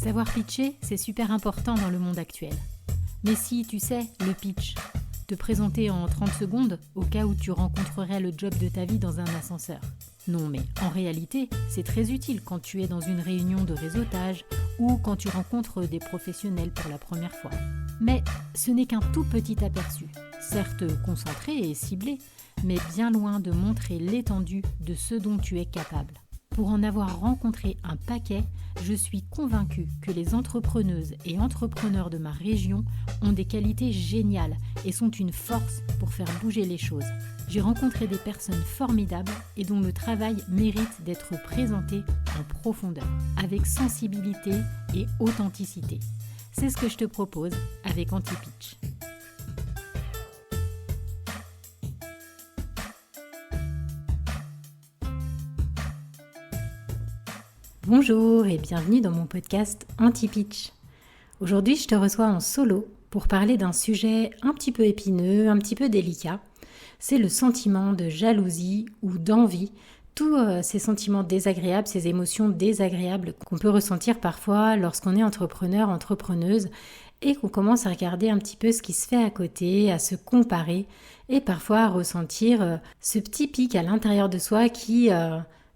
Savoir pitcher, c'est super important dans le monde actuel. Mais si, tu sais, le pitch, te présenter en 30 secondes au cas où tu rencontrerais le job de ta vie dans un ascenseur. Non, mais en réalité, c'est très utile quand tu es dans une réunion de réseautage ou quand tu rencontres des professionnels pour la première fois. Mais ce n'est qu'un tout petit aperçu, certes concentré et ciblé, mais bien loin de montrer l'étendue de ce dont tu es capable. Pour en avoir rencontré un paquet, je suis convaincue que les entrepreneuses et entrepreneurs de ma région ont des qualités géniales et sont une force pour faire bouger les choses. J'ai rencontré des personnes formidables et dont le travail mérite d'être présenté en profondeur, avec sensibilité et authenticité. C'est ce que je te propose avec Anti-Pitch. Bonjour et bienvenue dans mon podcast Anti-Pitch. Aujourd'hui, je te reçois en solo pour parler d'un sujet un petit peu épineux, un petit peu délicat. C'est le sentiment de jalousie ou d'envie, tous ces sentiments désagréables, ces émotions désagréables qu'on peut ressentir parfois lorsqu'on est entrepreneur, entrepreneuse et qu'on commence à regarder un petit peu ce qui se fait à côté, à se comparer et parfois à ressentir ce petit pic à l'intérieur de soi qui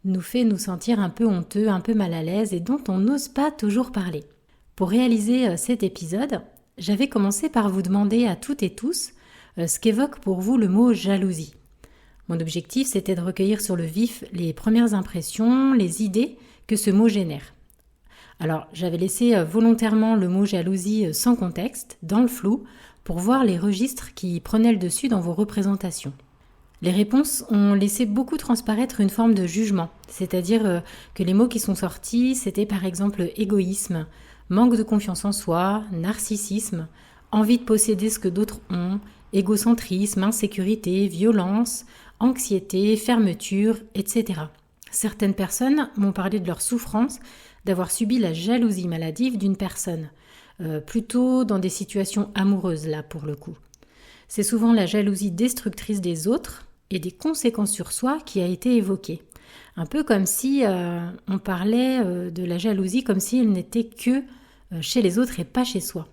nous fait nous sentir un peu honteux, un peu mal à l'aise et dont on n'ose pas toujours parler. Pour réaliser cet épisode, j'avais commencé par vous demander à toutes et tous ce qu'évoque pour vous le mot jalousie. Mon objectif, c'était de recueillir sur le vif les premières impressions, les idées que ce mot génère. Alors, j'avais laissé volontairement le mot jalousie sans contexte, dans le flou, pour voir les registres qui prenaient le dessus dans vos représentations. Les réponses ont laissé beaucoup transparaître une forme de jugement, c'est-à-dire que les mots qui sont sortis, c'était par exemple égoïsme, manque de confiance en soi, narcissisme, envie de posséder ce que d'autres ont, égocentrisme, insécurité, violence, anxiété, fermeture, etc. Certaines personnes m'ont parlé de leur souffrance d'avoir subi la jalousie maladive d'une personne, plutôt dans des situations amoureuses là pour le coup. C'est souvent la jalousie destructrice des autres et des conséquences sur soi qui a été évoquée. Un peu comme si on parlait de la jalousie comme si elle n'était que chez les autres et pas chez soi.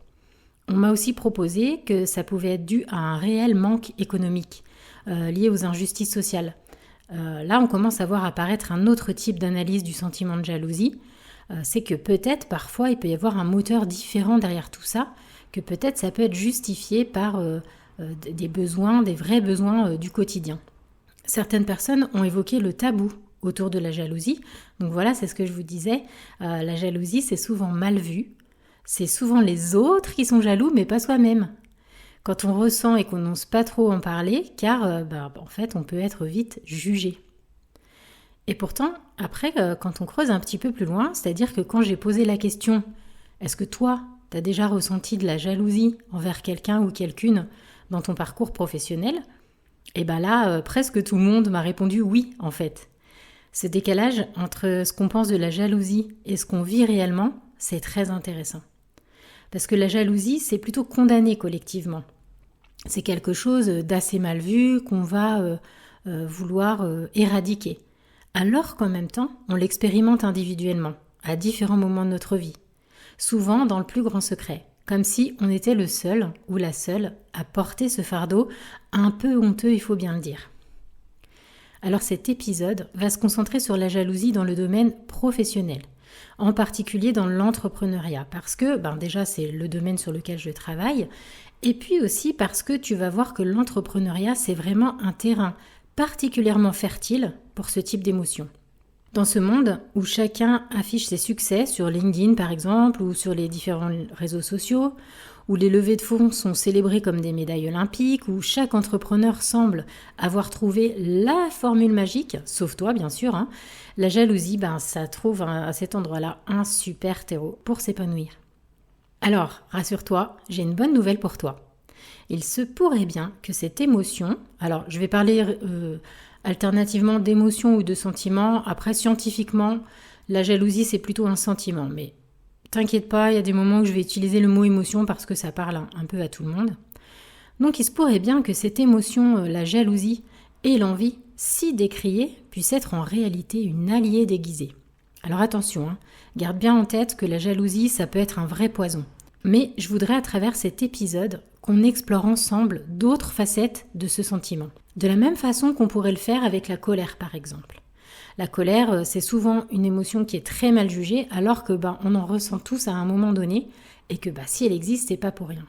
On m'a aussi proposé que ça pouvait être dû à un réel manque économique lié aux injustices sociales. Là, on commence à voir apparaître un autre type d'analyse du sentiment de jalousie. C'est que peut-être, parfois, il peut y avoir un moteur différent derrière tout ça, que peut-être ça peut être justifié par des besoins, des vrais besoins du quotidien. Certaines personnes ont évoqué le tabou autour de la jalousie. Donc voilà, c'est ce que je vous disais. La jalousie, c'est souvent mal vu. C'est souvent les autres qui sont jaloux, mais pas soi-même. Quand on ressent et qu'on n'ose pas trop en parler, car en fait, on peut être vite jugé. Et pourtant, après, quand on creuse un petit peu plus loin, c'est-à-dire que quand j'ai posé la question « Est-ce que toi, tu as déjà ressenti de la jalousie envers quelqu'un ou quelqu'une dans ton parcours professionnel ?» Et là, presque tout le monde m'a répondu « oui » en fait. Ce décalage entre ce qu'on pense de la jalousie et ce qu'on vit réellement, c'est très intéressant. Parce que la jalousie, c'est plutôt condamné collectivement. C'est quelque chose d'assez mal vu qu'on va vouloir éradiquer. Alors qu'en même temps, on l'expérimente individuellement, à différents moments de notre vie. Souvent dans le plus grand secret, comme si on était le seul ou la seule à porter ce fardeau un peu honteux, il faut bien le dire. Alors cet épisode va se concentrer sur la jalousie dans le domaine professionnel, en particulier dans l'entrepreneuriat, parce que déjà c'est le domaine sur lequel je travaille, et puis aussi parce que tu vas voir que l'entrepreneuriat c'est vraiment un terrain particulièrement fertile pour ce type d'émotion. Dans ce monde où chacun affiche ses succès sur LinkedIn par exemple ou sur les différents réseaux sociaux, où les levées de fonds sont célébrées comme des médailles olympiques, où chaque entrepreneur semble avoir trouvé la formule magique, sauf toi bien sûr, la jalousie, ça trouve à cet endroit-là un super terreau pour s'épanouir. Alors, rassure-toi, j'ai une bonne nouvelle pour toi. Il se pourrait bien que cette émotion, alors je vais parler alternativement d'émotion ou de sentiment, après scientifiquement, la jalousie c'est plutôt un sentiment, mais t'inquiète pas, il y a des moments où je vais utiliser le mot émotion parce que ça parle un peu à tout le monde. Donc il se pourrait bien que cette émotion, la jalousie et l'envie, si décriée, puisse être en réalité une alliée déguisée. Alors attention, garde bien en tête que la jalousie, ça peut être un vrai poison. Mais je voudrais à travers cet épisode qu'on explore ensemble d'autres facettes de ce sentiment. De la même façon qu'on pourrait le faire avec la colère par exemple. La colère, c'est souvent une émotion qui est très mal jugée alors que on en ressent tous à un moment donné et que si elle existe, c'est pas pour rien.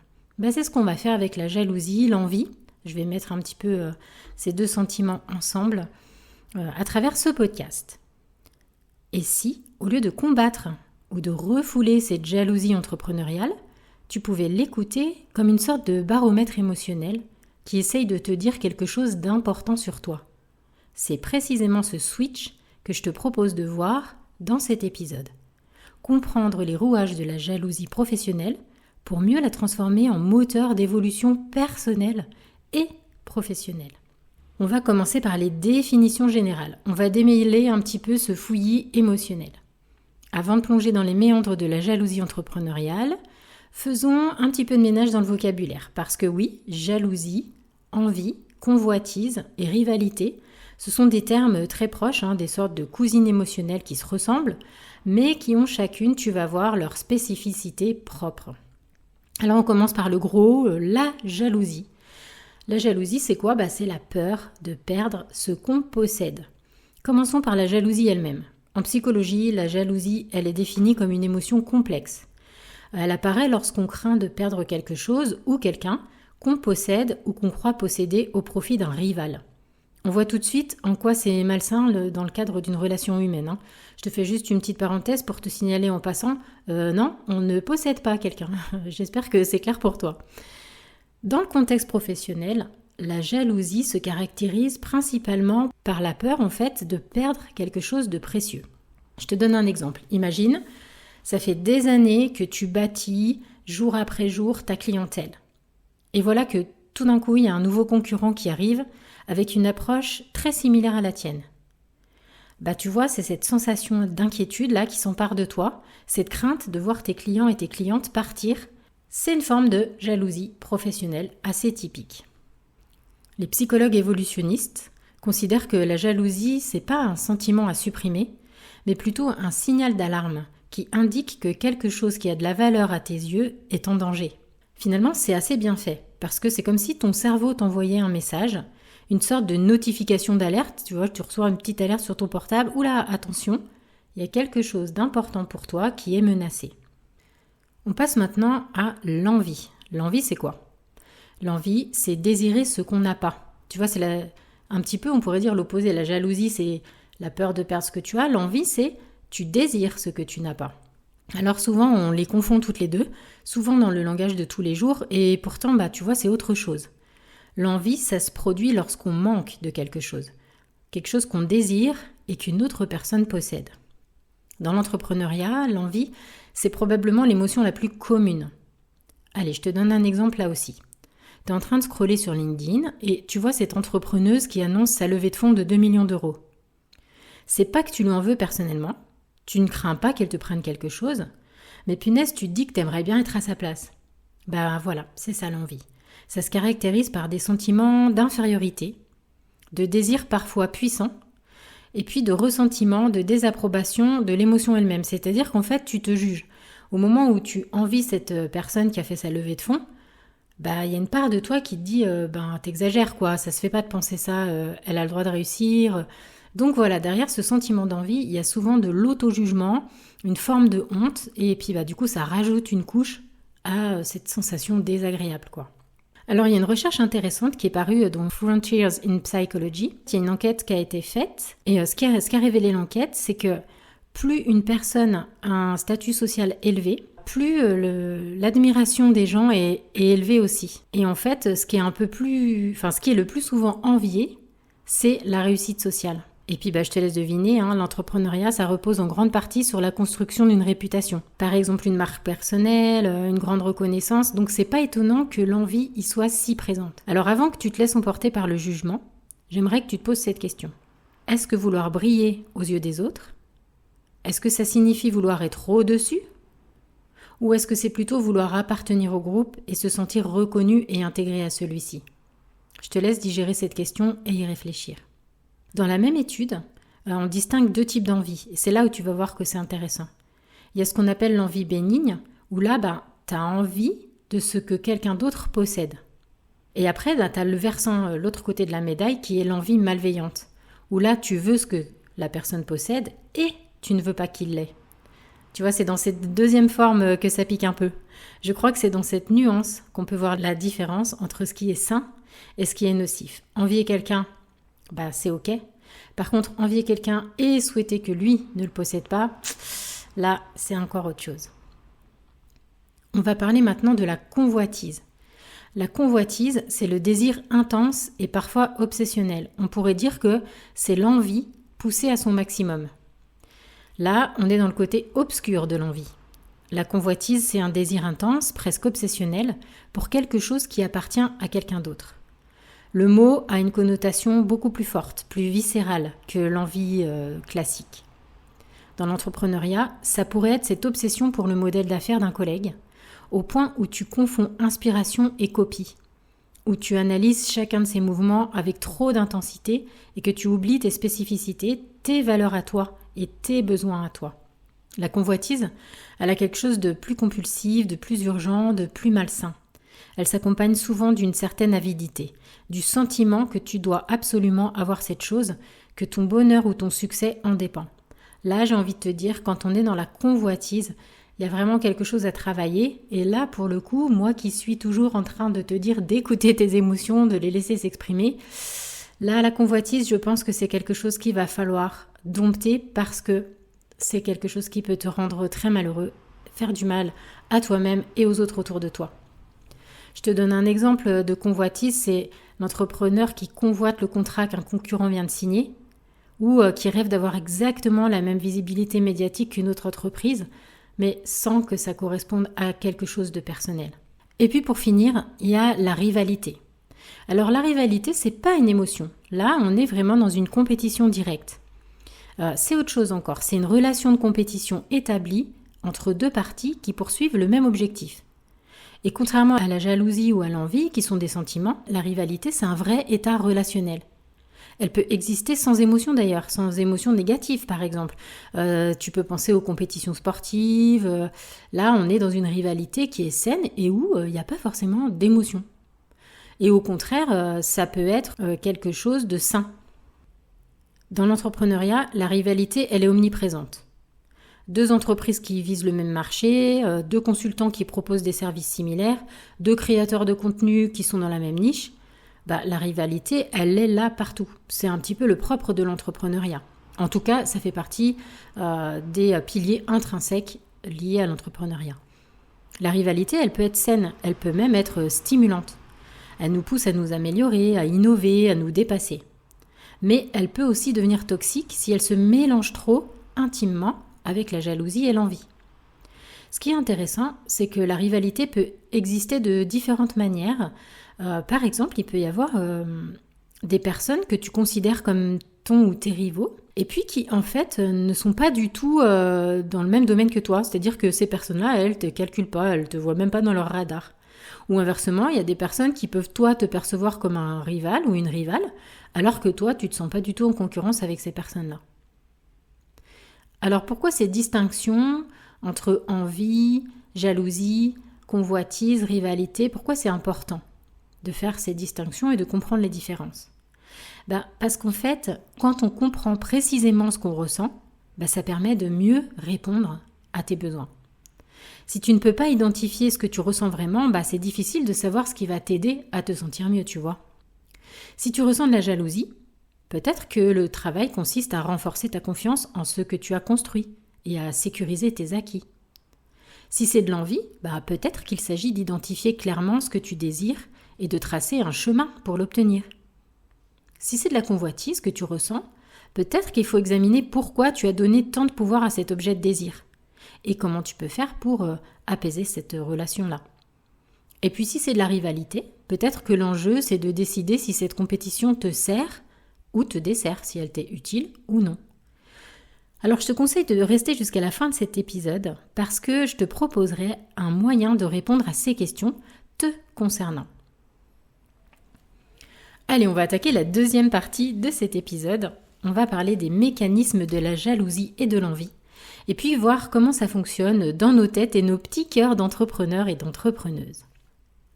C'est ce qu'on va faire avec la jalousie, l'envie. Je vais mettre un petit peu ces deux sentiments ensemble à travers ce podcast. Et si, au lieu de combattre ou de refouler cette jalousie entrepreneuriale, tu pouvais l'écouter comme une sorte de baromètre émotionnel qui essaye de te dire quelque chose d'important sur toi. C'est précisément ce switch que je te propose de voir dans cet épisode. Comprendre les rouages de la jalousie professionnelle pour mieux la transformer en moteur d'évolution personnelle et professionnelle. On va commencer par les définitions générales. On va démêler un petit peu ce fouillis émotionnel. Avant de plonger dans les méandres de la jalousie entrepreneuriale, faisons un petit peu de ménage dans le vocabulaire. Parce que oui, jalousie, envie, convoitise et rivalité, ce sont des termes très proches, des sortes de cousines émotionnelles qui se ressemblent, mais qui ont chacune, tu vas voir, leur spécificité propre. Alors on commence par le gros, la jalousie. La jalousie, c'est quoi ? C'est la peur de perdre ce qu'on possède. Commençons par la jalousie elle-même. En psychologie, la jalousie, elle est définie comme une émotion complexe. Elle apparaît lorsqu'on craint de perdre quelque chose ou quelqu'un qu'on possède ou qu'on croit posséder au profit d'un rival. On voit tout de suite en quoi c'est malsain dans le cadre d'une relation humaine. Je te fais juste une petite parenthèse pour te signaler en passant, non, on ne possède pas quelqu'un. J'espère que c'est clair pour toi. Dans le contexte professionnel, la jalousie se caractérise principalement par la peur de perdre quelque chose de précieux. Je te donne un exemple. Imagine, ça fait des années que tu bâtis jour après jour ta clientèle. Et voilà que tout d'un coup, il y a un nouveau concurrent qui arrive avec une approche très similaire à la tienne. Tu vois, c'est cette sensation d'inquiétude là qui s'empare de toi, cette crainte de voir tes clients et tes clientes partir. C'est une forme de jalousie professionnelle assez typique. Les psychologues évolutionnistes considèrent que la jalousie, c'est pas un sentiment à supprimer, mais plutôt un signal d'alarme qui indique que quelque chose qui a de la valeur à tes yeux est en danger. Finalement, c'est assez bien fait, parce que c'est comme si ton cerveau t'envoyait un message, une sorte de notification d'alerte, tu vois, tu reçois une petite alerte sur ton portable, oula, attention, il y a quelque chose d'important pour toi qui est menacé. On passe maintenant à l'envie. L'envie, c'est quoi ? L'envie, c'est désirer ce qu'on n'a pas. Tu vois, c'est un petit peu, on pourrait dire l'opposé. La jalousie, c'est la peur de perdre ce que tu as. L'envie, c'est tu désires ce que tu n'as pas. Alors souvent, on les confond toutes les deux, souvent dans le langage de tous les jours, et pourtant, tu vois, c'est autre chose. L'envie, ça se produit lorsqu'on manque de quelque chose qu'on désire et qu'une autre personne possède. Dans l'entrepreneuriat, l'envie, c'est probablement l'émotion la plus commune. Allez, je te donne un exemple là aussi. Tu es en train de scroller sur LinkedIn et tu vois cette entrepreneuse qui annonce sa levée de fonds de 2 millions d'euros. C'est pas que tu lui en veux personnellement, tu ne crains pas qu'elle te prenne quelque chose, mais punaise, tu te dis que tu aimerais bien être à sa place. Voilà, c'est ça l'envie. Ça se caractérise par des sentiments d'infériorité, de désir parfois puissant, et puis de ressentiment, de désapprobation de l'émotion elle-même. C'est-à-dire qu'en fait, tu te juges. Au moment où tu envies cette personne qui a fait sa levée de fonds, y a une part de toi qui te dit t'exagères quoi, ça se fait pas de penser ça, elle a le droit de réussir. Donc voilà, derrière ce sentiment d'envie, il y a souvent de l'auto-jugement, une forme de honte, et puis du coup ça rajoute une couche à cette sensation désagréable quoi. Alors il y a une recherche intéressante qui est parue dans Frontiers in Psychology. Il y a une enquête qui a été faite et ce qu'a révélé l'enquête, c'est que plus une personne a un statut social élevé, plus l'admiration des gens est élevée aussi. Et en fait, ce qui est le plus souvent envié, c'est la réussite sociale. Et puis je te laisse deviner, l'entrepreneuriat, ça repose en grande partie sur la construction d'une réputation. Par exemple, une marque personnelle, une grande reconnaissance. Donc c'est pas étonnant que l'envie y soit si présente. Alors avant que tu te laisses emporter par le jugement, j'aimerais que tu te poses cette question. Est-ce que vouloir briller aux yeux des autres, est-ce que ça signifie vouloir être au-dessus ? Ou est-ce que c'est plutôt vouloir appartenir au groupe et se sentir reconnu et intégré à celui-ci ? Je te laisse digérer cette question et y réfléchir. Dans la même étude, on distingue 2 types d'envie. Et c'est là où tu vas voir que c'est intéressant. Il y a ce qu'on appelle l'envie bénigne, où là, tu as envie de ce que quelqu'un d'autre possède. Et après, tu as le versant, l'autre côté de la médaille, qui est l'envie malveillante, où là, tu veux ce que la personne possède et tu ne veux pas qu'il l'ait. Tu vois, c'est dans cette deuxième forme que ça pique un peu. Je crois que c'est dans cette nuance qu'on peut voir la différence entre ce qui est sain et ce qui est nocif. Envier quelqu'un, c'est ok. Par contre, envier quelqu'un et souhaiter que lui ne le possède pas, là, c'est encore autre chose. On va parler maintenant de la convoitise. La convoitise, c'est le désir intense et parfois obsessionnel. On pourrait dire que c'est l'envie poussée à son maximum. Là, on est dans le côté obscur de l'envie. La convoitise, c'est un désir intense, presque obsessionnel, pour quelque chose qui appartient à quelqu'un d'autre. Le mot a une connotation beaucoup plus forte, plus viscérale que l'envie classique. Dans l'entrepreneuriat, ça pourrait être cette obsession pour le modèle d'affaires d'un collègue, au point où tu confonds inspiration et copie, où tu analyses chacun de ses mouvements avec trop d'intensité et que tu oublies tes spécificités, tes valeurs à toi et tes besoins à toi. La convoitise, elle a quelque chose de plus compulsif, de plus urgent, de plus malsain. Elle s'accompagne souvent d'une certaine avidité, du sentiment que tu dois absolument avoir cette chose, que ton bonheur ou ton succès en dépend. Là, j'ai envie de te dire, quand on est dans la convoitise, il y a vraiment quelque chose à travailler. Et là, pour le coup, moi qui suis toujours en train de te dire d'écouter tes émotions, de les laisser s'exprimer, là, la convoitise, je pense que c'est quelque chose qu'il va falloir dompter parce que c'est quelque chose qui peut te rendre très malheureux, faire du mal à toi-même et aux autres autour de toi. Je te donne un exemple de convoitise, c'est l'entrepreneur qui convoite le contrat qu'un concurrent vient de signer ou qui rêve d'avoir exactement la même visibilité médiatique qu'une autre entreprise, mais sans que ça corresponde à quelque chose de personnel. Et puis pour finir, il y a la rivalité. Alors la rivalité, c'est pas une émotion. Là, on est vraiment dans une compétition directe. C'est autre chose encore, c'est une relation de compétition établie entre 2 parties qui poursuivent le même objectif. Et contrairement à la jalousie ou à l'envie, qui sont des sentiments, la rivalité, c'est un vrai état relationnel. Elle peut exister sans émotion d'ailleurs, sans émotion négative par exemple. Tu peux penser aux compétitions sportives. Là, on est dans une rivalité qui est saine et où il n'y a pas forcément d'émotion. Et au contraire, ça peut être quelque chose de sain. Dans l'entrepreneuriat, la rivalité, elle est omniprésente. 2 entreprises qui visent le même marché, 2 consultants qui proposent des services similaires, 2 créateurs de contenu qui sont dans la même niche. La rivalité, elle est là partout. C'est un petit peu le propre de l'entrepreneuriat. En tout cas, ça fait partie des piliers intrinsèques liés à l'entrepreneuriat. La rivalité, elle peut être saine, elle peut même être stimulante. Elle nous pousse à nous améliorer, à innover, à nous dépasser. Mais elle peut aussi devenir toxique si elle se mélange trop intimement avec la jalousie et l'envie. Ce qui est intéressant, c'est que la rivalité peut exister de différentes manières. Par exemple, il peut y avoir des personnes que tu considères comme ton ou tes rivaux, et puis qui en fait ne sont pas du tout dans le même domaine que toi. C'est-à-dire que ces personnes-là, elles ne te calculent pas, elles ne te voient même pas dans leur radar. Ou inversement, il y a des personnes qui peuvent toi te percevoir comme un rival ou une rivale, alors que toi, tu ne te sens pas du tout en concurrence avec ces personnes-là. Alors pourquoi ces distinctions entre envie, jalousie, convoitise, rivalité, pourquoi c'est important de faire ces distinctions et de comprendre les différences? Parce qu'en fait, quand on comprend précisément ce qu'on ressent, ça permet de mieux répondre à tes besoins. Si tu ne peux pas identifier ce que tu ressens vraiment, c'est difficile de savoir ce qui va t'aider à te sentir mieux, tu vois. Si tu ressens de la jalousie, peut-être que le travail consiste à renforcer ta confiance en ce que tu as construit et à sécuriser tes acquis. Si c'est de l'envie, peut-être qu'il s'agit d'identifier clairement ce que tu désires et de tracer un chemin pour l'obtenir. Si c'est de la convoitise que tu ressens, peut-être qu'il faut examiner pourquoi tu as donné tant de pouvoir à cet objet de désir et comment tu peux faire pour apaiser cette relation-là. Et puis si c'est de la rivalité, peut-être que l'enjeu c'est de décider si cette compétition te sert ou te dessert, si elle t'est utile ou non. Alors je te conseille de rester jusqu'à la fin de cet épisode parce que je te proposerai un moyen de répondre à ces questions te concernant. Allez, on va attaquer la deuxième partie de cet épisode. on va parler des mécanismes de la jalousie et de l'envie, et puis voir comment ça fonctionne dans nos têtes et nos petits cœurs d'entrepreneurs et d'entrepreneuses.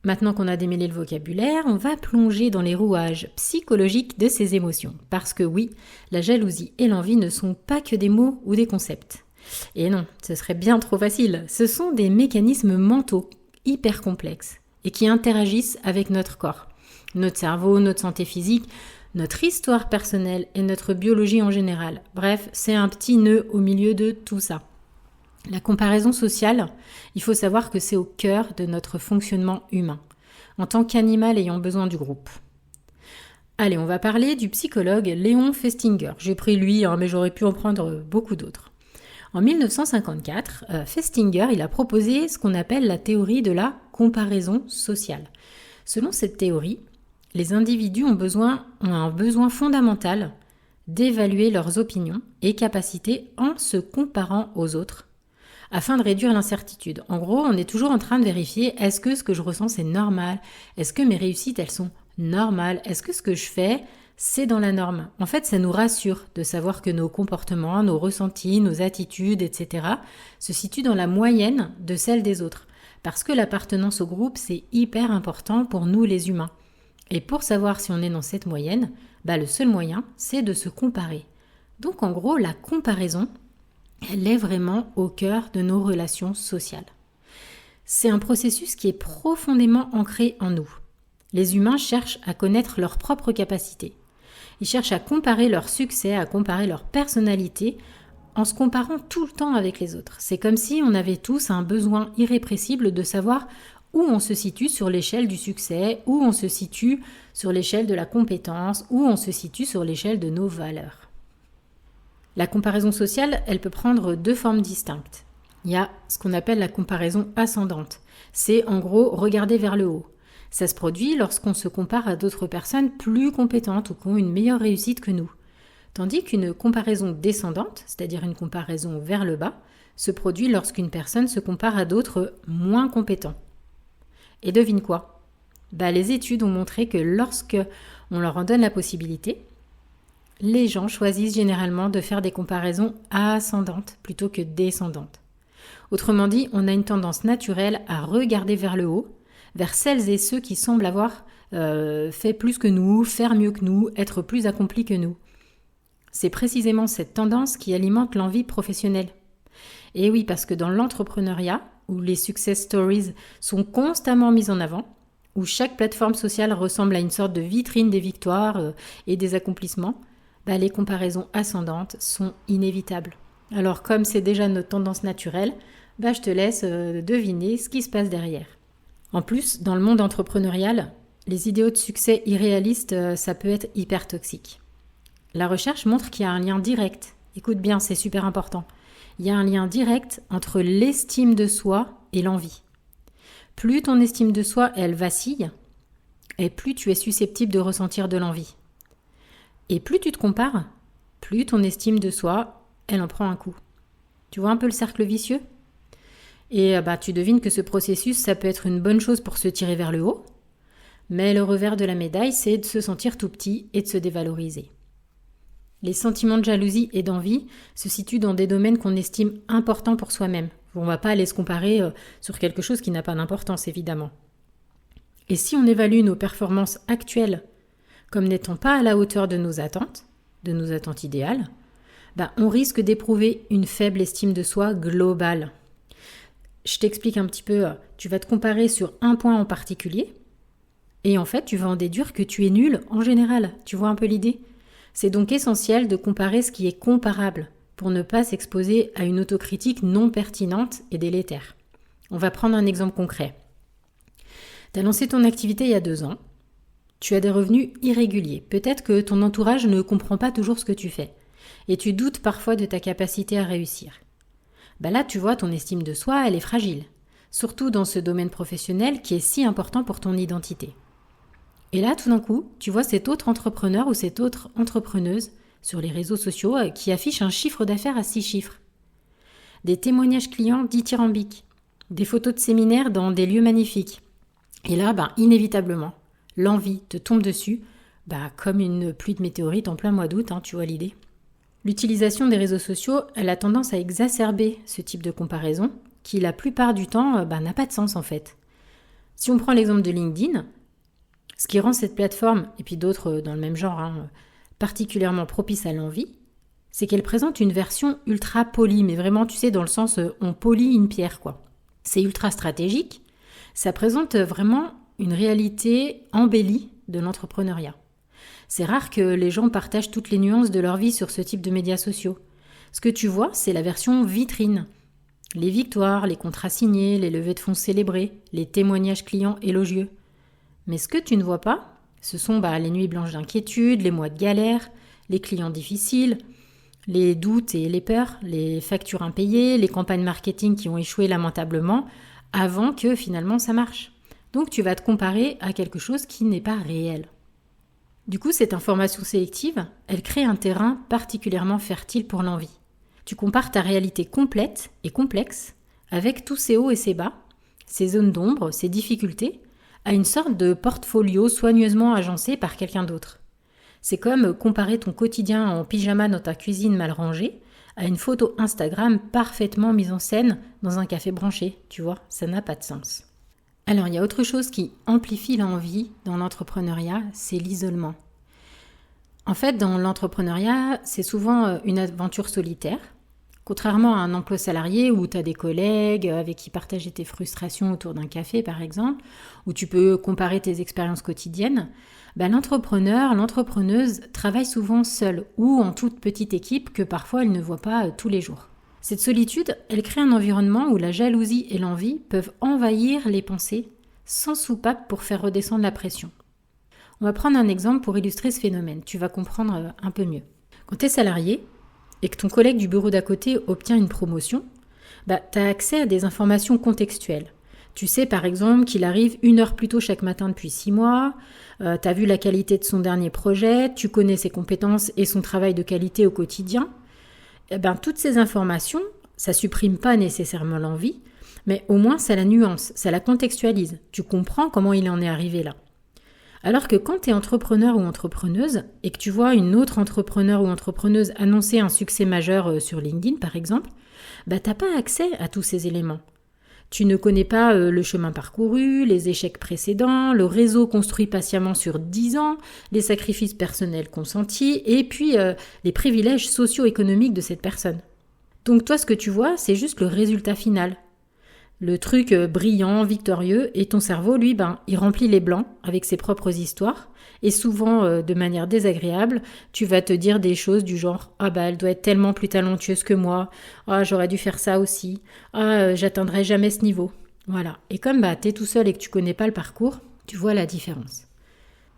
Maintenant qu'on a démêlé le vocabulaire, on va plonger dans les rouages psychologiques de ces émotions. Parce que oui, la jalousie et l'envie ne sont pas que des mots ou des concepts. Et non, ce serait bien trop facile. Ce sont des mécanismes mentaux hyper complexes et qui interagissent avec notre corps, notre cerveau, notre santé physique, notre histoire personnelle et notre biologie en général. Bref, c'est un petit nœud au milieu de tout ça. La comparaison sociale, il faut savoir que c'est au cœur de notre fonctionnement humain, en tant qu'animal ayant besoin du groupe. Allez, on va parler du psychologue Léon Festinger. J'ai pris lui, mais j'aurais pu en prendre beaucoup d'autres. En 1954, Festinger il a proposé ce qu'on appelle la théorie de la comparaison sociale. Selon cette théorie, les individus ont un besoin fondamental d'évaluer leurs opinions et capacités en se comparant aux autres, afin de réduire l'incertitude. En gros, on est toujours en train de vérifier, est-ce que ce que je ressens c'est normal? Est-ce que mes réussites elles sont normales? Est-ce que ce que je fais c'est dans la norme? En fait, ça nous rassure de savoir que nos comportements, nos ressentis, nos attitudes, etc. se situent dans la moyenne de celle des autres. Parce que l'appartenance au groupe, c'est hyper important pour nous les humains. Et pour savoir si on est dans cette moyenne, le seul moyen, c'est de se comparer. Donc en gros, la comparaison, elle est vraiment au cœur de nos relations sociales. C'est un processus qui est profondément ancré en nous. Les humains cherchent à connaître leurs propres capacités. Ils cherchent à comparer leur succès, à comparer leur personnalité en se comparant tout le temps avec les autres. C'est comme si on avait tous un besoin irrépressible de savoir où on se situe sur l'échelle du succès, où on se situe sur l'échelle de la compétence, où on se situe sur l'échelle de nos valeurs. La comparaison sociale, elle peut prendre deux formes distinctes. Il y a ce qu'on appelle la comparaison ascendante. C'est en gros regarder vers le haut. Ça se produit lorsqu'on se compare à d'autres personnes plus compétentes ou qui ont une meilleure réussite que nous. Tandis qu'une comparaison descendante, c'est-à-dire une comparaison vers le bas, se produit lorsqu'une personne se compare à d'autres moins compétents. Et devine quoi? Les études ont montré que lorsque on leur en donne la possibilité, les gens choisissent généralement de faire des comparaisons ascendantes plutôt que descendantes. Autrement dit, on a une tendance naturelle à regarder vers le haut, vers celles et ceux qui semblent avoir fait plus que nous, faire mieux que nous, être plus accomplis que nous. C'est précisément cette tendance qui alimente l'envie professionnelle. Et oui, parce que dans l'entrepreneuriat, où les success stories sont constamment mises en avant, où chaque plateforme sociale ressemble à une sorte de vitrine des victoires et des accomplissements, les comparaisons ascendantes sont inévitables. Alors comme c'est déjà notre tendance naturelle, je te laisse deviner ce qui se passe derrière. En plus, dans le monde entrepreneurial, les idéaux de succès irréalistes, ça peut être hyper toxique. La recherche montre qu'il y a un lien direct. Écoute bien, c'est super important. Il y a un lien direct entre l'estime de soi et l'envie. Plus ton estime de soi, elle vacille, et plus tu es susceptible de ressentir de l'envie. Et plus tu te compares, plus ton estime de soi, elle en prend un coup. Tu vois un peu le cercle vicieux ? Et tu devines que ce processus, ça peut être une bonne chose pour se tirer vers le haut, mais le revers de la médaille, c'est de se sentir tout petit et de se dévaloriser. Les sentiments de jalousie et d'envie se situent dans des domaines qu'on estime importants pour soi-même. On ne va pas aller se comparer sur quelque chose qui n'a pas d'importance, évidemment. Et si on évalue nos performances actuelles comme n'étant pas à la hauteur de nos attentes idéales, on risque d'éprouver une faible estime de soi globale. Je t'explique un petit peu, tu vas te comparer sur un point en particulier, et en fait, tu vas en déduire que tu es nul en général. Tu vois un peu l'idée ? C'est donc essentiel de comparer ce qui est comparable pour ne pas s'exposer à une autocritique non pertinente et délétère. On va prendre un exemple concret. Tu as lancé ton activité il y a 2 ans. Tu as des revenus irréguliers. Peut-être que ton entourage ne comprend pas toujours ce que tu fais. Et tu doutes parfois de ta capacité à réussir. Là, tu vois, ton estime de soi, elle est fragile. Surtout dans ce domaine professionnel qui est si important pour ton identité. Et là, tout d'un coup, tu vois cet autre entrepreneur ou cette autre entrepreneuse sur les réseaux sociaux qui affiche un chiffre d'affaires à 6 chiffres. Des témoignages clients dithyrambiques. Des photos de séminaires dans des lieux magnifiques. Et là, inévitablement, l'envie te tombe dessus Comme une pluie de météorites en plein mois d'août, tu vois l'idée. L'utilisation des réseaux sociaux, elle a tendance à exacerber ce type de comparaison, qui la plupart du temps n'a pas de sens en fait. Si on prend l'exemple de LinkedIn, ce qui rend cette plateforme, et puis d'autres dans le même genre, particulièrement propice à l'envie, c'est qu'elle présente une version ultra polie, mais vraiment, tu sais, dans le sens on polie une pierre, quoi. C'est ultra stratégique, ça présente vraiment une réalité embellie de l'entrepreneuriat. C'est rare que les gens partagent toutes les nuances de leur vie sur ce type de médias sociaux. Ce que tu vois, c'est la version vitrine. Les victoires, les contrats signés, les levées de fonds célébrées, les témoignages clients élogieux. Mais ce que tu ne vois pas, ce sont les nuits blanches d'inquiétude, les mois de galère, les clients difficiles, les doutes et les peurs, les factures impayées, les campagnes marketing qui ont échoué lamentablement avant que finalement ça marche. Donc tu vas te comparer à quelque chose qui n'est pas réel. Du coup, cette information sélective, elle crée un terrain particulièrement fertile pour l'envie. Tu compares ta réalité complète et complexe avec tous ses hauts et ses bas, ses zones d'ombre, ses difficultés, à une sorte de portfolio soigneusement agencé par quelqu'un d'autre. C'est comme comparer ton quotidien en pyjama dans ta cuisine mal rangée à une photo Instagram parfaitement mise en scène dans un café branché. Tu vois, ça n'a pas de sens. Alors, il y a autre chose qui amplifie l'envie dans l'entrepreneuriat, c'est l'isolement. En fait, dans l'entrepreneuriat, c'est souvent une aventure solitaire. Contrairement à un emploi salarié où tu as des collègues avec qui partager tes frustrations autour d'un café, par exemple, où tu peux comparer tes expériences quotidiennes, l'entrepreneur, l'entrepreneuse travaille souvent seul ou en toute petite équipe que parfois elle ne voit pas tous les jours. Cette solitude, elle crée un environnement où la jalousie et l'envie peuvent envahir les pensées sans soupape pour faire redescendre la pression. On va prendre un exemple pour illustrer ce phénomène, tu vas comprendre un peu mieux. Quand tu es salarié et que ton collègue du bureau d'à côté obtient une promotion, tu as accès à des informations contextuelles. Tu sais par exemple qu'il arrive 1 heure plus tôt chaque matin depuis 6 mois, tu as vu la qualité de son dernier projet, tu connais ses compétences et son travail de qualité au quotidien. Toutes ces informations, ça supprime pas nécessairement l'envie, mais au moins ça la nuance, ça la contextualise. Tu comprends comment il en est arrivé là. Alors que quand tu es entrepreneur ou entrepreneuse et que tu vois une autre entrepreneur ou entrepreneuse annoncer un succès majeur sur LinkedIn par exemple, t'as pas accès à tous ces éléments. Tu ne connais pas le chemin parcouru, les échecs précédents, le réseau construit patiemment sur 10 ans, les sacrifices personnels consentis et puis les privilèges socio-économiques de cette personne. Donc toi, ce que tu vois, c'est juste le résultat final. Le truc brillant, victorieux, et ton cerveau, lui, il remplit les blancs avec ses propres histoires, et souvent de manière désagréable, tu vas te dire des choses du genre « Ah elle doit être tellement plus talentueuse que moi, ah j'aurais dû faire ça aussi, ah j'atteindrai jamais ce niveau ». Voilà, et comme t'es tout seul et que tu connais pas le parcours, tu vois la différence.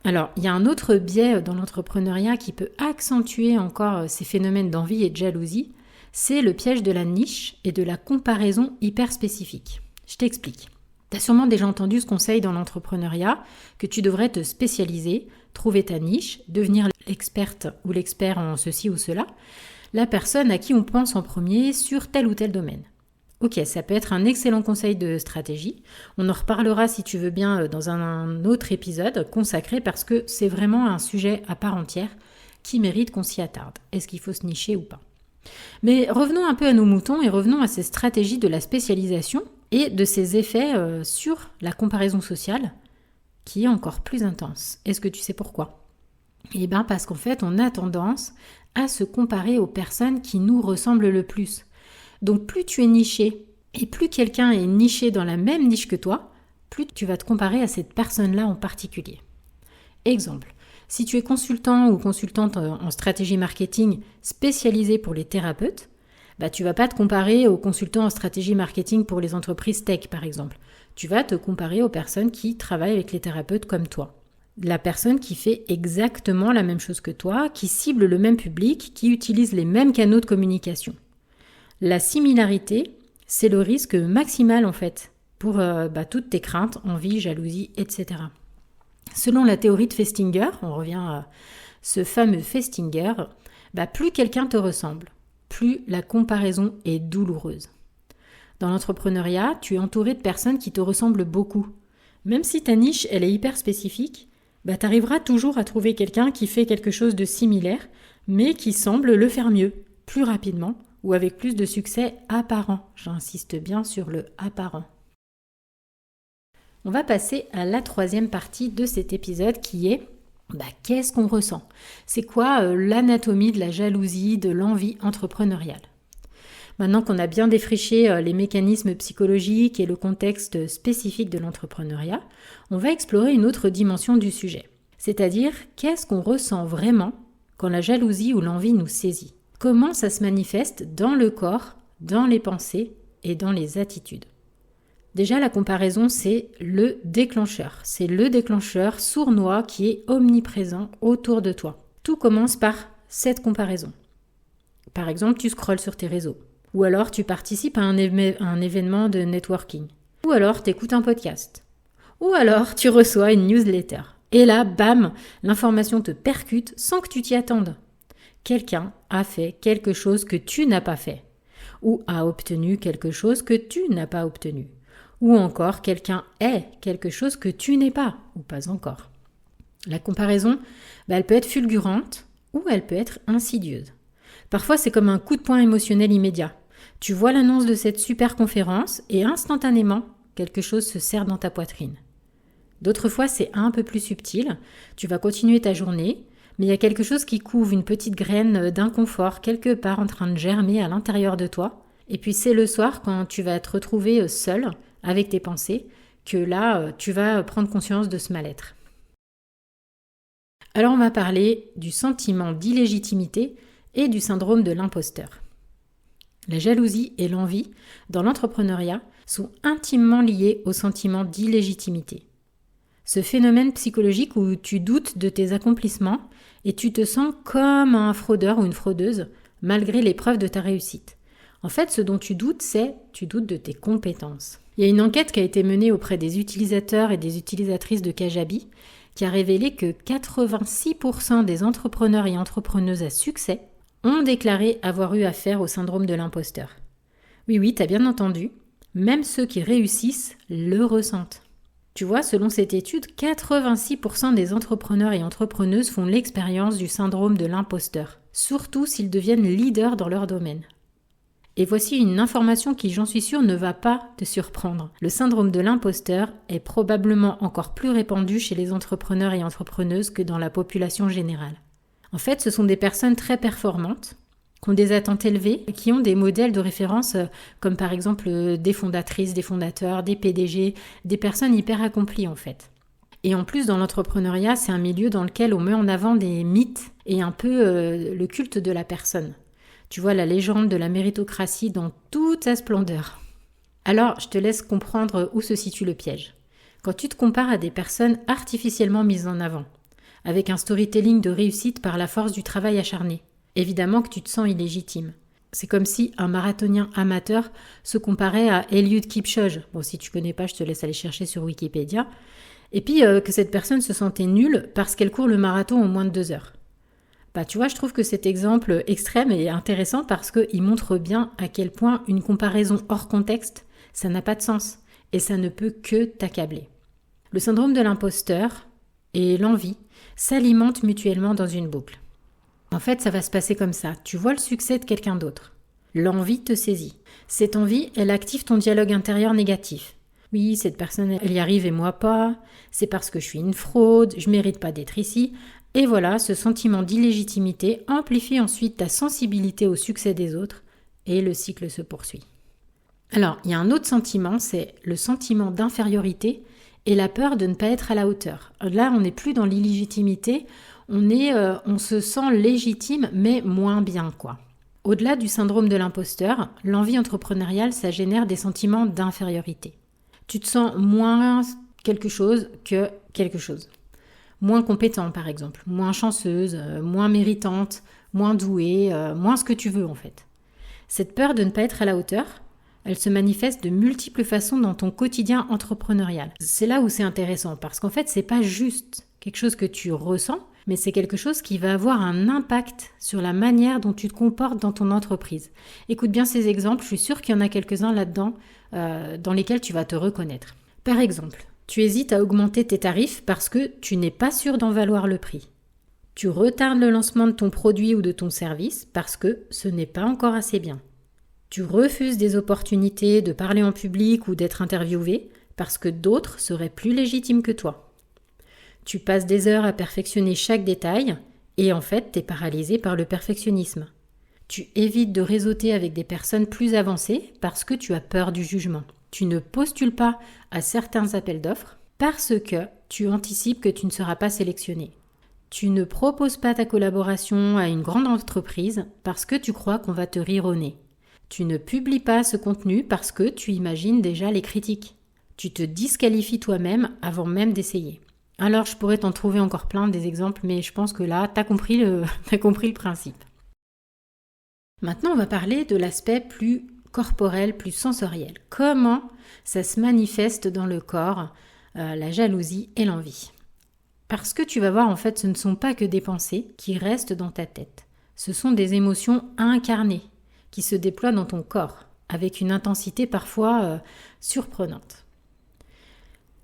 Alors, il y a un autre biais dans l'entrepreneuriat qui peut accentuer encore ces phénomènes d'envie et de jalousie, c'est le piège de la niche et de la comparaison hyper spécifique. Je t'explique. Tu as sûrement déjà entendu ce conseil dans l'entrepreneuriat, que tu devrais te spécialiser, trouver ta niche, devenir l'experte ou l'expert en ceci ou cela, la personne à qui on pense en premier sur tel ou tel domaine. Ok, ça peut être un excellent conseil de stratégie. On en reparlera si tu veux bien dans un autre épisode consacré parce que c'est vraiment un sujet à part entière qui mérite qu'on s'y attarde. Est-ce qu'il faut se nicher ou pas ? Mais revenons un peu à nos moutons et revenons à ces stratégies de la spécialisation et de ses effets sur la comparaison sociale qui est encore plus intense. Est-ce que tu sais pourquoi ? Eh bien parce qu'en fait on a tendance à se comparer aux personnes qui nous ressemblent le plus. Donc plus tu es niché et plus quelqu'un est niché dans la même niche que toi, plus tu vas te comparer à cette personne-là en particulier. Exemple. Si tu es consultant ou consultante en stratégie marketing spécialisé pour les thérapeutes, tu vas pas te comparer aux consultants en stratégie marketing pour les entreprises tech par exemple. Tu vas te comparer aux personnes qui travaillent avec les thérapeutes comme toi. La personne qui fait exactement la même chose que toi, qui cible le même public, qui utilise les mêmes canaux de communication. La similarité, c'est le risque maximal en fait pour toutes tes craintes, envie, jalousie, etc. Selon la théorie de Festinger, on revient à ce fameux Festinger, plus quelqu'un te ressemble, plus la comparaison est douloureuse. Dans l'entrepreneuriat, tu es entouré de personnes qui te ressemblent beaucoup. Même si ta niche, elle est hyper spécifique, tu arriveras toujours à trouver quelqu'un qui fait quelque chose de similaire, mais qui semble le faire mieux, plus rapidement ou avec plus de succès apparent. J'insiste bien sur le apparent. On va passer à la troisième partie de cet épisode qui est qu'est-ce qu'on ressent ? C'est quoi l'anatomie de la jalousie, de l'envie entrepreneuriale ? Maintenant qu'on a bien défriché les mécanismes psychologiques et le contexte spécifique de l'entrepreneuriat, on va explorer une autre dimension du sujet. C'est-à-dire, qu'est-ce qu'on ressent vraiment quand la jalousie ou l'envie nous saisit ? Comment ça se manifeste dans le corps, dans les pensées et dans les attitudes ? Déjà, la comparaison, c'est le déclencheur. C'est le déclencheur sournois qui est omniprésent autour de toi. Tout commence par cette comparaison. Par exemple, tu scrolles sur tes réseaux. Ou alors, tu participes à un événement de networking. Ou alors, tu écoutes un podcast. Ou alors, tu reçois une newsletter. Et là, bam, l'information te percute sans que tu t'y attendes. Quelqu'un a fait quelque chose que tu n'as pas fait. Ou a obtenu quelque chose que tu n'as pas obtenu. Ou encore, quelqu'un est quelque chose que tu n'es pas, ou pas encore. La comparaison, elle peut être fulgurante ou elle peut être insidieuse. Parfois, c'est comme un coup de poing émotionnel immédiat. Tu vois l'annonce de cette super conférence et instantanément, quelque chose se serre dans ta poitrine. D'autres fois, c'est un peu plus subtil. Tu vas continuer ta journée, mais il y a quelque chose qui couve une petite graine d'inconfort quelque part en train de germer à l'intérieur de toi. Et puis c'est le soir, quand tu vas te retrouver seul avec tes pensées, que là, tu vas prendre conscience de ce mal-être. Alors on va parler du sentiment d'illégitimité et du syndrome de l'imposteur. La jalousie et l'envie, dans l'entrepreneuriat, sont intimement liés au sentiment d'illégitimité. Ce phénomène psychologique où tu doutes de tes accomplissements et tu te sens comme un fraudeur ou une fraudeuse malgré l'épreuve de ta réussite. En fait, ce dont tu doutes, tu doutes de tes compétences. Il y a une enquête qui a été menée auprès des utilisateurs et des utilisatrices de Kajabi qui a révélé que 86% des entrepreneurs et entrepreneuses à succès ont déclaré avoir eu affaire au syndrome de l'imposteur. Oui, t'as bien entendu, même ceux qui réussissent le ressentent. Tu vois, selon cette étude, 86% des entrepreneurs et entrepreneuses font l'expérience du syndrome de l'imposteur, surtout s'ils deviennent leaders dans leur domaine. Et voici une information qui, j'en suis sûre, ne va pas te surprendre. Le syndrome de l'imposteur est probablement encore plus répandu chez les entrepreneurs et entrepreneuses que dans la population générale. En fait, ce sont des personnes très performantes, qui ont des attentes élevées, et qui ont des modèles de référence comme par exemple des fondatrices, des fondateurs, des PDG, des personnes hyper accomplies en fait. Et en plus, dans l'entrepreneuriat, c'est un milieu dans lequel on met en avant des mythes et un peu le culte de la personne. Tu vois la légende de la méritocratie dans toute sa splendeur. Alors, je te laisse comprendre où se situe le piège. Quand tu te compares à des personnes artificiellement mises en avant, avec un storytelling de réussite par la force du travail acharné, évidemment que tu te sens illégitime. C'est comme si un marathonien amateur se comparait à Eliud Kipchoge. Bon, si tu connais pas, je te laisse aller chercher sur Wikipédia. Et puis que cette personne se sentait nulle parce qu'elle court le marathon en moins de 2 heures. Tu vois, je trouve que cet exemple extrême est intéressant parce qu'il montre bien à quel point une comparaison hors contexte, ça n'a pas de sens et ça ne peut que t'accabler. Le syndrome de l'imposteur et l'envie s'alimentent mutuellement dans une boucle. En fait, ça va se passer comme ça. Tu vois le succès de quelqu'un d'autre. L'envie te saisit. Cette envie, elle active ton dialogue intérieur négatif. Oui, cette personne, elle y arrive et moi pas. C'est parce que je suis une fraude, je mérite pas d'être ici. Et voilà, ce sentiment d'illégitimité amplifie ensuite ta sensibilité au succès des autres et le cycle se poursuit. Alors, il y a un autre sentiment, c'est le sentiment d'infériorité et la peur de ne pas être à la hauteur. Là, on n'est plus dans l'illégitimité, on se sent légitime mais moins bien, quoi. Au-delà du syndrome de l'imposteur, l'envie entrepreneuriale, ça génère des sentiments d'infériorité. Tu te sens moins quelque chose que quelque chose. Moins compétent, par exemple, moins chanceuse, moins méritante, moins douée, moins ce que tu veux en fait. Cette peur de ne pas être à la hauteur, elle se manifeste de multiples façons dans ton quotidien entrepreneurial. C'est là où c'est intéressant, parce qu'en fait, c'est pas juste quelque chose que tu ressens, mais c'est quelque chose qui va avoir un impact sur la manière dont tu te comportes dans ton entreprise. Écoute bien ces exemples, je suis sûre qu'il y en a quelques-uns là-dedans dans lesquels tu vas te reconnaître. Par exemple, Tu hésites à augmenter tes tarifs parce que tu n'es pas sûr d'en valoir le prix. Tu retardes le lancement de ton produit ou de ton service parce que ce n'est pas encore assez bien. Tu refuses des opportunités de parler en public ou d'être interviewé parce que d'autres seraient plus légitimes que toi. Tu passes des heures à perfectionner chaque détail et en fait, t'es paralysé par le perfectionnisme. Tu évites de réseauter avec des personnes plus avancées parce que tu as peur du jugement. Tu ne postules pas à certains appels d'offres parce que tu anticipes que tu ne seras pas sélectionné. Tu ne proposes pas ta collaboration à une grande entreprise parce que tu crois qu'on va te rire au nez. Tu ne publies pas ce contenu parce que tu imagines déjà les critiques. Tu te disqualifies toi-même avant même d'essayer. Alors je pourrais t'en trouver encore plein des exemples, mais je pense que là, t'as compris le principe. Maintenant, on va parler de l'aspect plus corporel, plus sensoriel. Comment ça se manifeste dans le corps, la jalousie et l'envie. Parce que tu vas voir, en fait, ce ne sont pas que des pensées qui restent dans ta tête. Ce sont des émotions incarnées qui se déploient dans ton corps, avec une intensité parfois surprenante.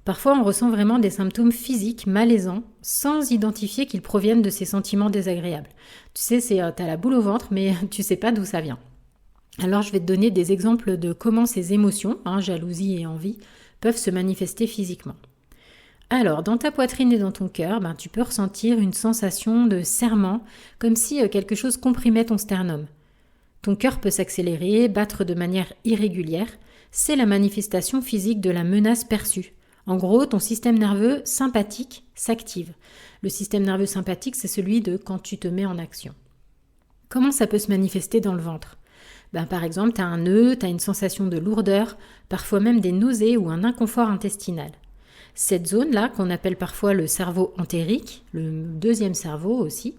Parfois, on ressent vraiment des symptômes physiques malaisants sans identifier qu'ils proviennent de ces sentiments désagréables. Tu sais, t'as la boule au ventre, mais tu sais pas d'où ça vient. Alors, je vais te donner des exemples de comment ces émotions, jalousie et envie, peuvent se manifester physiquement. Alors, dans ta poitrine et dans ton cœur, tu peux ressentir une sensation de serrement, comme si quelque chose comprimait ton sternum. Ton cœur peut s'accélérer, battre de manière irrégulière. C'est la manifestation physique de la menace perçue. En gros, ton système nerveux sympathique s'active. Le système nerveux sympathique, c'est celui de quand tu te mets en action. Comment ça peut se manifester dans le ventre ? Par exemple, tu as un nœud, tu as une sensation de lourdeur, parfois même des nausées ou un inconfort intestinal. Cette zone-là, qu'on appelle parfois le cerveau entérique, le deuxième cerveau aussi,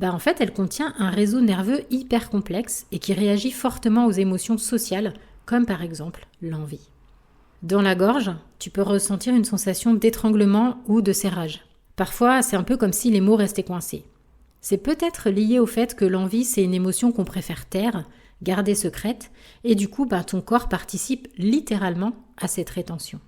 en fait, elle contient un réseau nerveux hyper complexe et qui réagit fortement aux émotions sociales, comme par exemple l'envie. Dans la gorge, tu peux ressentir une sensation d'étranglement ou de serrage. Parfois, c'est un peu comme si les mots restaient coincés. C'est peut-être lié au fait que l'envie, c'est une émotion qu'on préfère taire, garder secrète, et du coup, ton corps participe littéralement à cette rétention.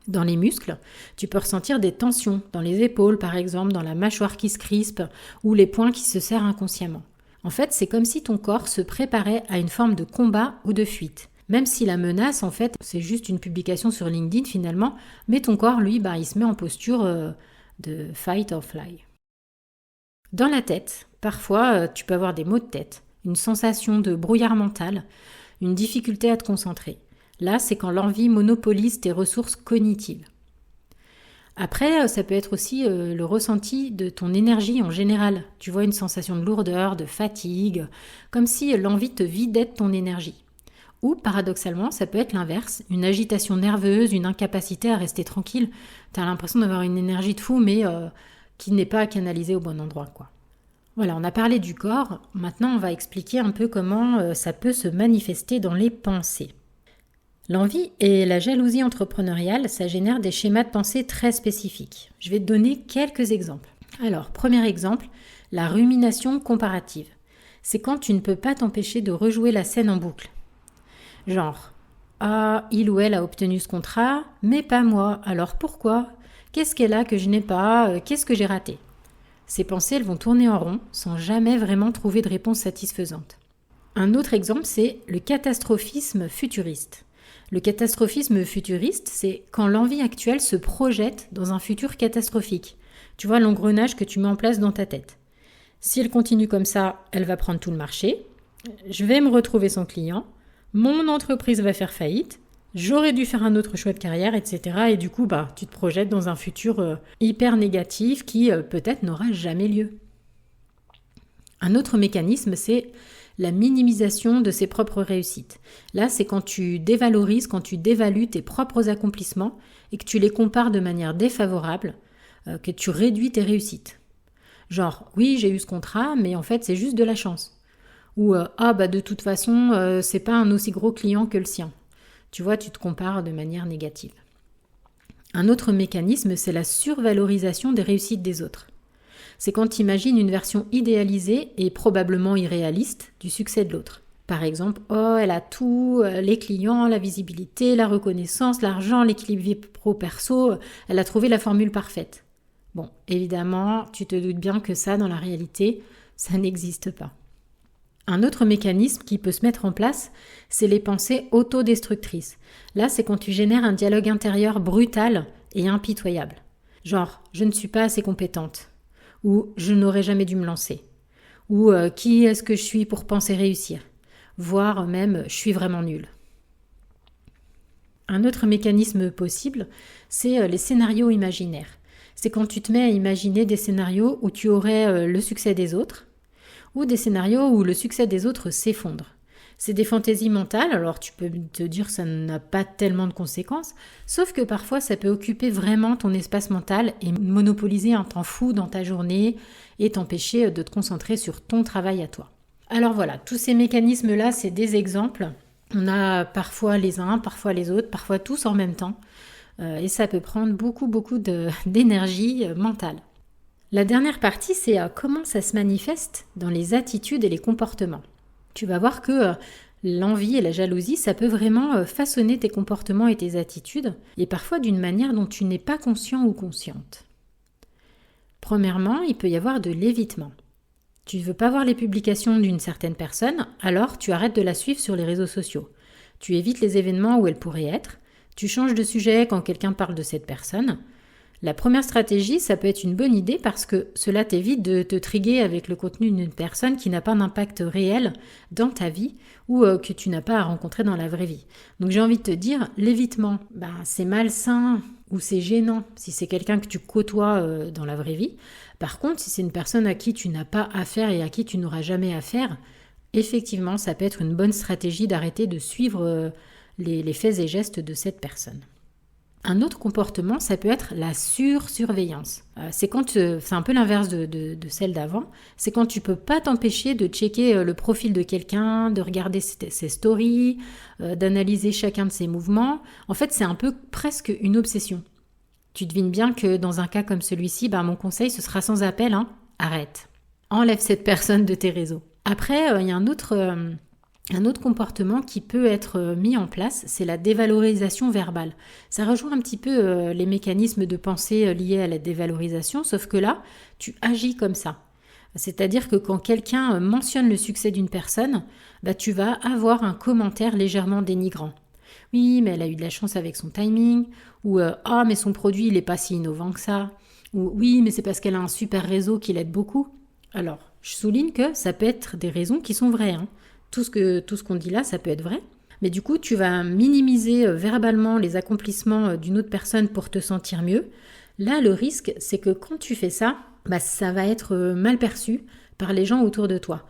Dans les muscles, tu peux ressentir des tensions, dans les épaules par exemple, dans la mâchoire qui se crispe, ou les poings qui se serrent inconsciemment. En fait, c'est comme si ton corps se préparait à une forme de combat ou de fuite. Même si la menace, en fait, c'est juste une publication sur LinkedIn finalement, mais ton corps, lui, il se met en posture de fight or fly. Dans la tête, parfois, tu peux avoir des maux de tête, une sensation de brouillard mental, une difficulté à te concentrer. Là, c'est quand l'envie monopolise tes ressources cognitives. Après, ça peut être aussi le ressenti de ton énergie en général. Tu vois, une sensation de lourdeur, de fatigue, comme si l'envie te vidait de ton énergie. Ou, paradoxalement, ça peut être l'inverse, une agitation nerveuse, une incapacité à rester tranquille. Tu as l'impression d'avoir une énergie de fou, mais qui n'est pas canalisée au bon endroit, quoi. Voilà, on a parlé du corps. Maintenant, on va expliquer un peu comment ça peut se manifester dans les pensées. L'envie et la jalousie entrepreneuriale, ça génère des schémas de pensée très spécifiques. Je vais te donner quelques exemples. Alors, premier exemple, la rumination comparative. C'est quand tu ne peux pas t'empêcher de rejouer la scène en boucle. Genre, ah, il ou elle a obtenu ce contrat, mais pas moi, alors pourquoi ? Qu'est-ce qu'elle a que je n'ai pas ? Qu'est-ce que j'ai raté ? Ces pensées, elles vont tourner en rond sans jamais vraiment trouver de réponse satisfaisante. Un autre exemple, c'est le catastrophisme futuriste. Le catastrophisme futuriste, c'est quand l'envie actuelle se projette dans un futur catastrophique. Tu vois l'engrenage que tu mets en place dans ta tête. Si elle continue comme ça, elle va prendre tout le marché. Je vais me retrouver sans client. Mon entreprise va faire faillite. J'aurais dû faire un autre choix de carrière, etc. Et du coup, tu te projettes dans un futur hyper négatif qui peut-être n'aura jamais lieu. Un autre mécanisme, c'est la minimisation de ses propres réussites. Là, c'est quand tu dévalorises, quand tu dévalues tes propres accomplissements et que tu les compares de manière défavorable, que tu réduis tes réussites. Genre, oui, j'ai eu ce contrat, mais en fait, c'est juste de la chance. Ou, de toute façon, c'est pas un aussi gros client que le sien. Tu vois, tu te compares de manière négative. Un autre mécanisme, c'est la survalorisation des réussites des autres. C'est quand tu imagines une version idéalisée et probablement irréaliste du succès de l'autre. Par exemple, oh, elle a tout, les clients, la visibilité, la reconnaissance, l'argent, l'équilibre vie pro-perso, elle a trouvé la formule parfaite. Bon, évidemment, tu te doutes bien que ça, dans la réalité, ça n'existe pas. Un autre mécanisme qui peut se mettre en place, c'est les pensées autodestructrices. Là, c'est quand tu génères un dialogue intérieur brutal et impitoyable. Genre, je ne suis pas assez compétente. Ou je n'aurais jamais dû me lancer. Ou qui est-ce que je suis pour penser réussir. Voire même, je suis vraiment nulle. Un autre mécanisme possible, c'est les scénarios imaginaires. C'est quand tu te mets à imaginer des scénarios où tu aurais le succès des autres, ou des scénarios où le succès des autres s'effondre. C'est des fantaisies mentales, alors tu peux te dire que ça n'a pas tellement de conséquences, sauf que parfois ça peut occuper vraiment ton espace mental et monopoliser un temps fou dans ta journée et t'empêcher de te concentrer sur ton travail à toi. Alors voilà, tous ces mécanismes-là, c'est des exemples. On a parfois les uns, parfois les autres, parfois tous en même temps, et ça peut prendre beaucoup d'énergie mentale. La dernière partie, c'est comment ça se manifeste dans les attitudes et les comportements. Tu vas voir que l'envie et la jalousie, ça peut vraiment façonner tes comportements et tes attitudes, et parfois d'une manière dont tu n'es pas conscient ou consciente. Premièrement, il peut y avoir de l'évitement. Tu ne veux pas voir les publications d'une certaine personne, alors tu arrêtes de la suivre sur les réseaux sociaux. Tu évites les événements où elle pourrait être, tu changes de sujet quand quelqu'un parle de cette personne. La première stratégie, ça peut être une bonne idée parce que cela t'évite de te triguer avec le contenu d'une personne qui n'a pas d'impact réel dans ta vie ou que tu n'as pas à rencontrer dans la vraie vie. Donc j'ai envie de te dire, l'évitement, c'est malsain ou c'est gênant si c'est quelqu'un que tu côtoies dans la vraie vie. Par contre, si c'est une personne à qui tu n'as pas affaire et à qui tu n'auras jamais affaire, effectivement, ça peut être une bonne stratégie d'arrêter de suivre les faits et gestes de cette personne. Un autre comportement, ça peut être la sursurveillance. C'est un peu l'inverse de celle d'avant. C'est quand tu peux pas t'empêcher de checker le profil de quelqu'un, de regarder ses stories, d'analyser chacun de ses mouvements. En fait, c'est un peu presque une obsession. Tu devines bien que dans un cas comme celui-ci, mon conseil, ce sera sans appel. Arrête. Enlève cette personne de tes réseaux. Après, il y a un autre comportement qui peut être mis en place, c'est la dévalorisation verbale. Ça rejoint un petit peu les mécanismes de pensée liés à la dévalorisation, sauf que là, tu agis comme ça. C'est-à-dire que quand quelqu'un mentionne le succès d'une personne, tu vas avoir un commentaire légèrement dénigrant. Oui, mais elle a eu de la chance avec son timing, ou ah, mais son produit, il n'est pas si innovant que ça, ou oui, mais c'est parce qu'elle a un super réseau qui l'aide beaucoup. Alors, je souligne que ça peut être des raisons qui sont vraies, Tout ce qu'on dit là, ça peut être vrai. Mais du coup, tu vas minimiser verbalement les accomplissements d'une autre personne pour te sentir mieux. Là, le risque, c'est que quand tu fais ça, ça va être mal perçu par les gens autour de toi.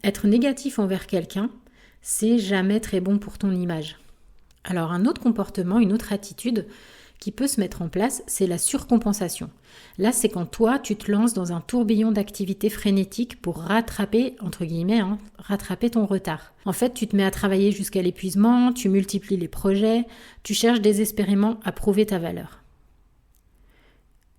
Être négatif envers quelqu'un, c'est jamais très bon pour ton image. Alors, un autre comportement, une autre attitude qui peut se mettre en place, c'est la surcompensation. Là, c'est quand toi, tu te lances dans un tourbillon d'activités frénétiques pour rattraper, entre guillemets, rattraper ton retard. En fait, tu te mets à travailler jusqu'à l'épuisement, tu multiplies les projets, tu cherches désespérément à prouver ta valeur.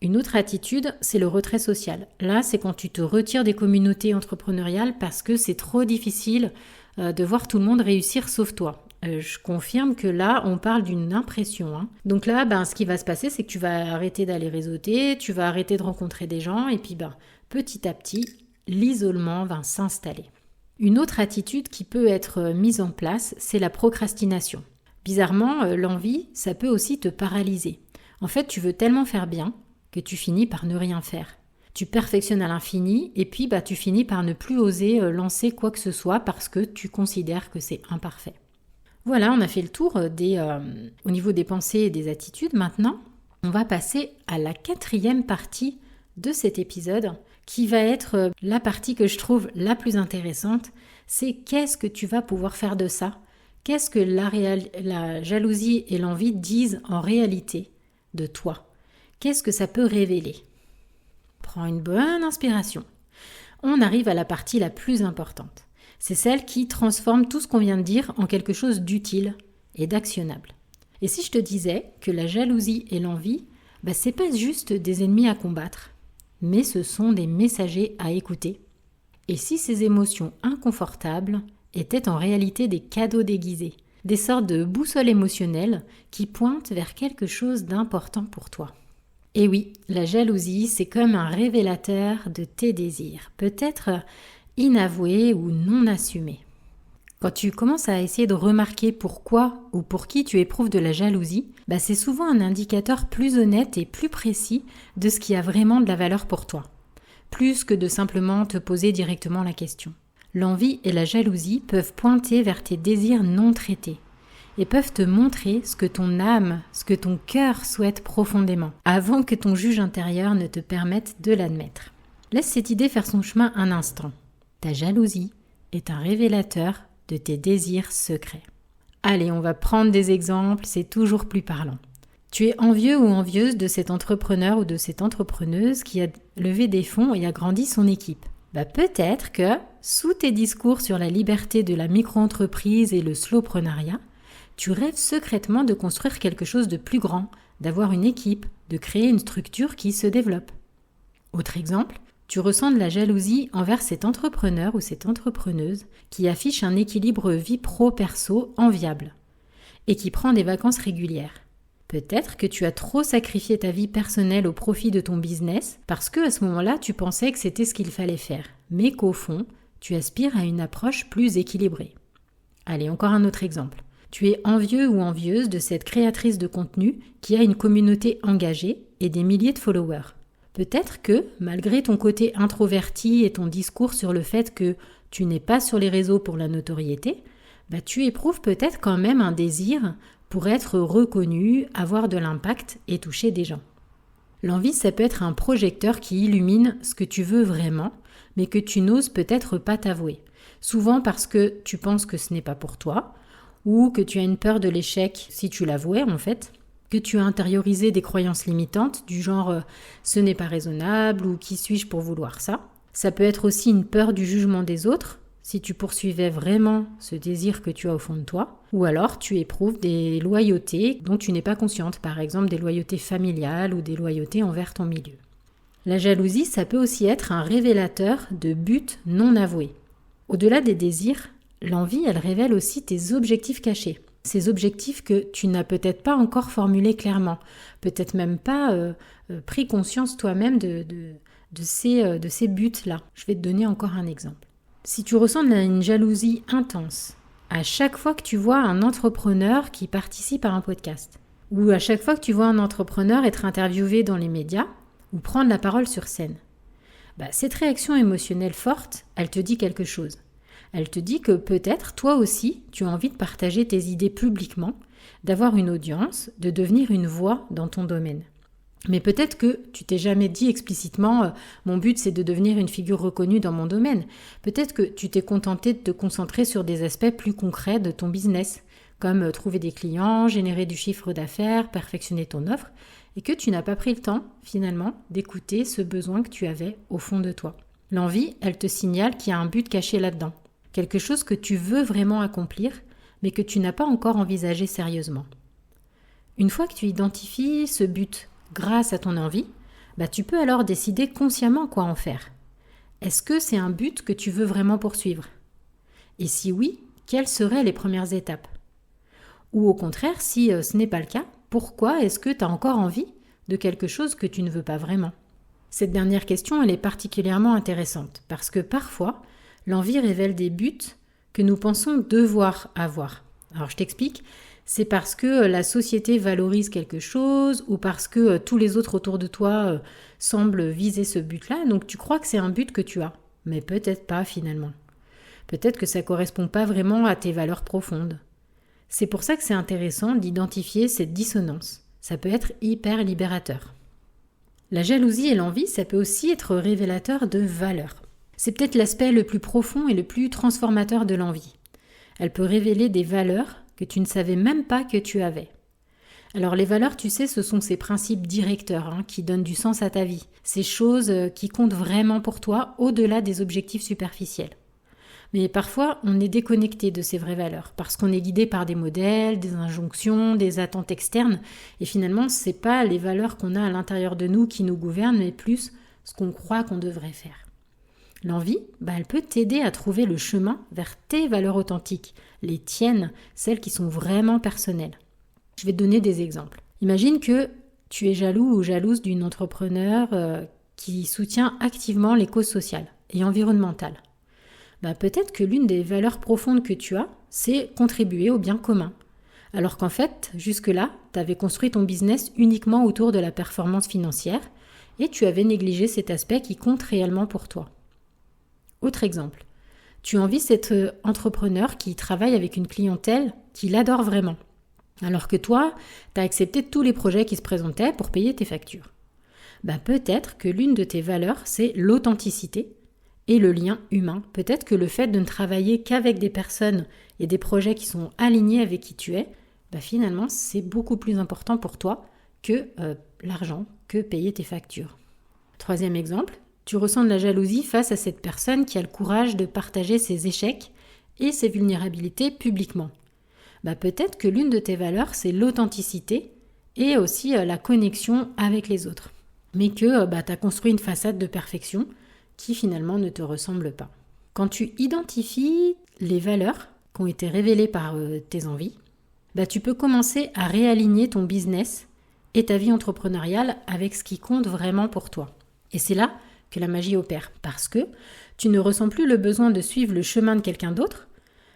Une autre attitude, c'est le retrait social. Là, c'est quand tu te retires des communautés entrepreneuriales parce que c'est trop difficile de voir tout le monde réussir sauf toi. Je confirme que là, on parle d'une impression. Donc là, ce qui va se passer, c'est que tu vas arrêter d'aller réseauter, tu vas arrêter de rencontrer des gens, et puis petit à petit, l'isolement va s'installer. Une autre attitude qui peut être mise en place, c'est la procrastination. Bizarrement, l'envie, ça peut aussi te paralyser. En fait, tu veux tellement faire bien que tu finis par ne rien faire. Tu perfectionnes à l'infini, et puis tu finis par ne plus oser lancer quoi que ce soit parce que tu considères que c'est imparfait. Voilà, on a fait le tour au niveau des pensées et des attitudes. Maintenant, on va passer à la 4e partie de cet épisode, qui va être la partie que je trouve la plus intéressante. C'est qu'est-ce que tu vas pouvoir faire de ça ? Qu'est-ce que la jalousie et l'envie disent en réalité de toi ? Qu'est-ce que ça peut révéler ? Prends une bonne inspiration. On arrive à la partie la plus importante. C'est celle qui transforme tout ce qu'on vient de dire en quelque chose d'utile et d'actionnable. Et si je te disais que la jalousie et l'envie, c'est pas juste des ennemis à combattre, mais ce sont des messagers à écouter. Et si ces émotions inconfortables étaient en réalité des cadeaux déguisés, des sortes de boussoles émotionnelles qui pointent vers quelque chose d'important pour toi. Et oui, la jalousie, c'est comme un révélateur de tes désirs, peut-être inavoués ou non assumés. Quand tu commences à essayer de remarquer pourquoi ou pour qui tu éprouves de la jalousie, c'est souvent un indicateur plus honnête et plus précis de ce qui a vraiment de la valeur pour toi, plus que de simplement te poser directement la question. L'envie et la jalousie peuvent pointer vers tes désirs non traités et peuvent te montrer ce que ton âme, ce que ton cœur souhaite profondément, avant que ton juge intérieur ne te permette de l'admettre. Laisse cette idée faire son chemin un instant. Ta jalousie est un révélateur de tes désirs secrets. Allez, on va prendre des exemples, c'est toujours plus parlant. Tu es envieux ou envieuse de cet entrepreneur ou de cette entrepreneuse qui a levé des fonds et a grandi son équipe. Peut-être que, sous tes discours sur la liberté de la micro-entreprise et le slowpreneuriat, tu rêves secrètement de construire quelque chose de plus grand, d'avoir une équipe, de créer une structure qui se développe. Autre exemple, tu ressens de la jalousie envers cet entrepreneur ou cette entrepreneuse qui affiche un équilibre vie pro-perso enviable et qui prend des vacances régulières. Peut-être que tu as trop sacrifié ta vie personnelle au profit de ton business parce que à ce moment-là, tu pensais que c'était ce qu'il fallait faire, mais qu'au fond, tu aspires à une approche plus équilibrée. Allez, encore un autre exemple. Tu es envieux ou envieuse de cette créatrice de contenu qui a une communauté engagée et des milliers de followers. Peut-être que, malgré ton côté introverti et ton discours sur le fait que tu n'es pas sur les réseaux pour la notoriété, tu éprouves peut-être quand même un désir pour être reconnu, avoir de l'impact et toucher des gens. L'envie, ça peut être un projecteur qui illumine ce que tu veux vraiment, mais que tu n'oses peut-être pas t'avouer. Souvent parce que tu penses que ce n'est pas pour toi, ou que tu as une peur de l'échec si tu l'avouais en fait, que tu as intériorisé des croyances limitantes du genre « ce n'est pas raisonnable » ou « qui suis-je pour vouloir ça ». Ça peut être aussi une peur du jugement des autres, si tu poursuivais vraiment ce désir que tu as au fond de toi, ou alors tu éprouves des loyautés dont tu n'es pas consciente, par exemple des loyautés familiales ou des loyautés envers ton milieu. La jalousie, ça peut aussi être un révélateur de buts non avoués. Au-delà des désirs, l'envie, elle révèle aussi tes objectifs cachés. Ces objectifs que tu n'as peut-être pas encore formulés clairement, peut-être même pas pris conscience toi-même de ces buts-là. Je vais te donner encore un exemple. Si tu ressens une jalousie intense à chaque fois que tu vois un entrepreneur qui participe à un podcast, ou à chaque fois que tu vois un entrepreneur être interviewé dans les médias, ou prendre la parole sur scène, cette réaction émotionnelle forte, elle te dit quelque chose. Elle te dit que peut-être, toi aussi, tu as envie de partager tes idées publiquement, d'avoir une audience, de devenir une voix dans ton domaine. Mais peut-être que tu t'es jamais dit explicitement « mon but c'est de devenir une figure reconnue dans mon domaine ». Peut-être que tu t'es contenté de te concentrer sur des aspects plus concrets de ton business, comme trouver des clients, générer du chiffre d'affaires, perfectionner ton offre, et que tu n'as pas pris le temps, finalement, d'écouter ce besoin que tu avais au fond de toi. L'envie, elle te signale qu'il y a un but caché là-dedans. Quelque chose que tu veux vraiment accomplir, mais que tu n'as pas encore envisagé sérieusement. Une fois que tu identifies ce but grâce à ton envie, tu peux alors décider consciemment quoi en faire. Est-ce que c'est un but que tu veux vraiment poursuivre ? Et si oui, quelles seraient les premières étapes ? Ou au contraire, si ce n'est pas le cas, pourquoi est-ce que tu as encore envie de quelque chose que tu ne veux pas vraiment ? Cette dernière question, elle est particulièrement intéressante, parce que parfois, l'envie révèle des buts que nous pensons devoir avoir. Alors je t'explique, c'est parce que la société valorise quelque chose ou parce que tous les autres autour de toi semblent viser ce but-là, donc tu crois que c'est un but que tu as, mais peut-être pas finalement. Peut-être que ça ne correspond pas vraiment à tes valeurs profondes. C'est pour ça que c'est intéressant d'identifier cette dissonance. Ça peut être hyper libérateur. La jalousie et l'envie, ça peut aussi être révélateur de valeurs. C'est peut-être l'aspect le plus profond et le plus transformateur de l'envie. Elle peut révéler des valeurs que tu ne savais même pas que tu avais. Alors les valeurs, tu sais, ce sont ces principes directeurs qui donnent du sens à ta vie. Ces choses qui comptent vraiment pour toi au-delà des objectifs superficiels. Mais parfois, on est déconnecté de ces vraies valeurs parce qu'on est guidé par des modèles, des injonctions, des attentes externes. Et finalement, ce n'est pas les valeurs qu'on a à l'intérieur de nous qui nous gouvernent, mais plus ce qu'on croit qu'on devrait faire. L'envie, elle peut t'aider à trouver le chemin vers tes valeurs authentiques, les tiennes, celles qui sont vraiment personnelles. Je vais te donner des exemples. Imagine que tu es jaloux ou jalouse d'une entrepreneur qui soutient activement les causes sociales et environnementales. Peut-être que l'une des valeurs profondes que tu as, c'est contribuer au bien commun. Alors qu'en fait, jusque-là, tu avais construit ton business uniquement autour de la performance financière et tu avais négligé cet aspect qui compte réellement pour toi. Autre exemple, tu envies cet entrepreneur qui travaille avec une clientèle qui l'adore vraiment. Alors que toi, tu as accepté tous les projets qui se présentaient pour payer tes factures. Peut-être que l'une de tes valeurs, c'est l'authenticité et le lien humain. Peut-être que le fait de ne travailler qu'avec des personnes et des projets qui sont alignés avec qui tu es, finalement, c'est beaucoup plus important pour toi que l'argent, que payer tes factures. Troisième exemple, tu ressens de la jalousie face à cette personne qui a le courage de partager ses échecs et ses vulnérabilités publiquement. Peut-être que l'une de tes valeurs, c'est l'authenticité et aussi la connexion avec les autres. Mais que tu as construit une façade de perfection qui finalement ne te ressemble pas. Quand tu identifies les valeurs qui ont été révélées par tes envies, tu peux commencer à réaligner ton business et ta vie entrepreneuriale avec ce qui compte vraiment pour toi. Et c'est là que la magie opère, parce que tu ne ressens plus le besoin de suivre le chemin de quelqu'un d'autre,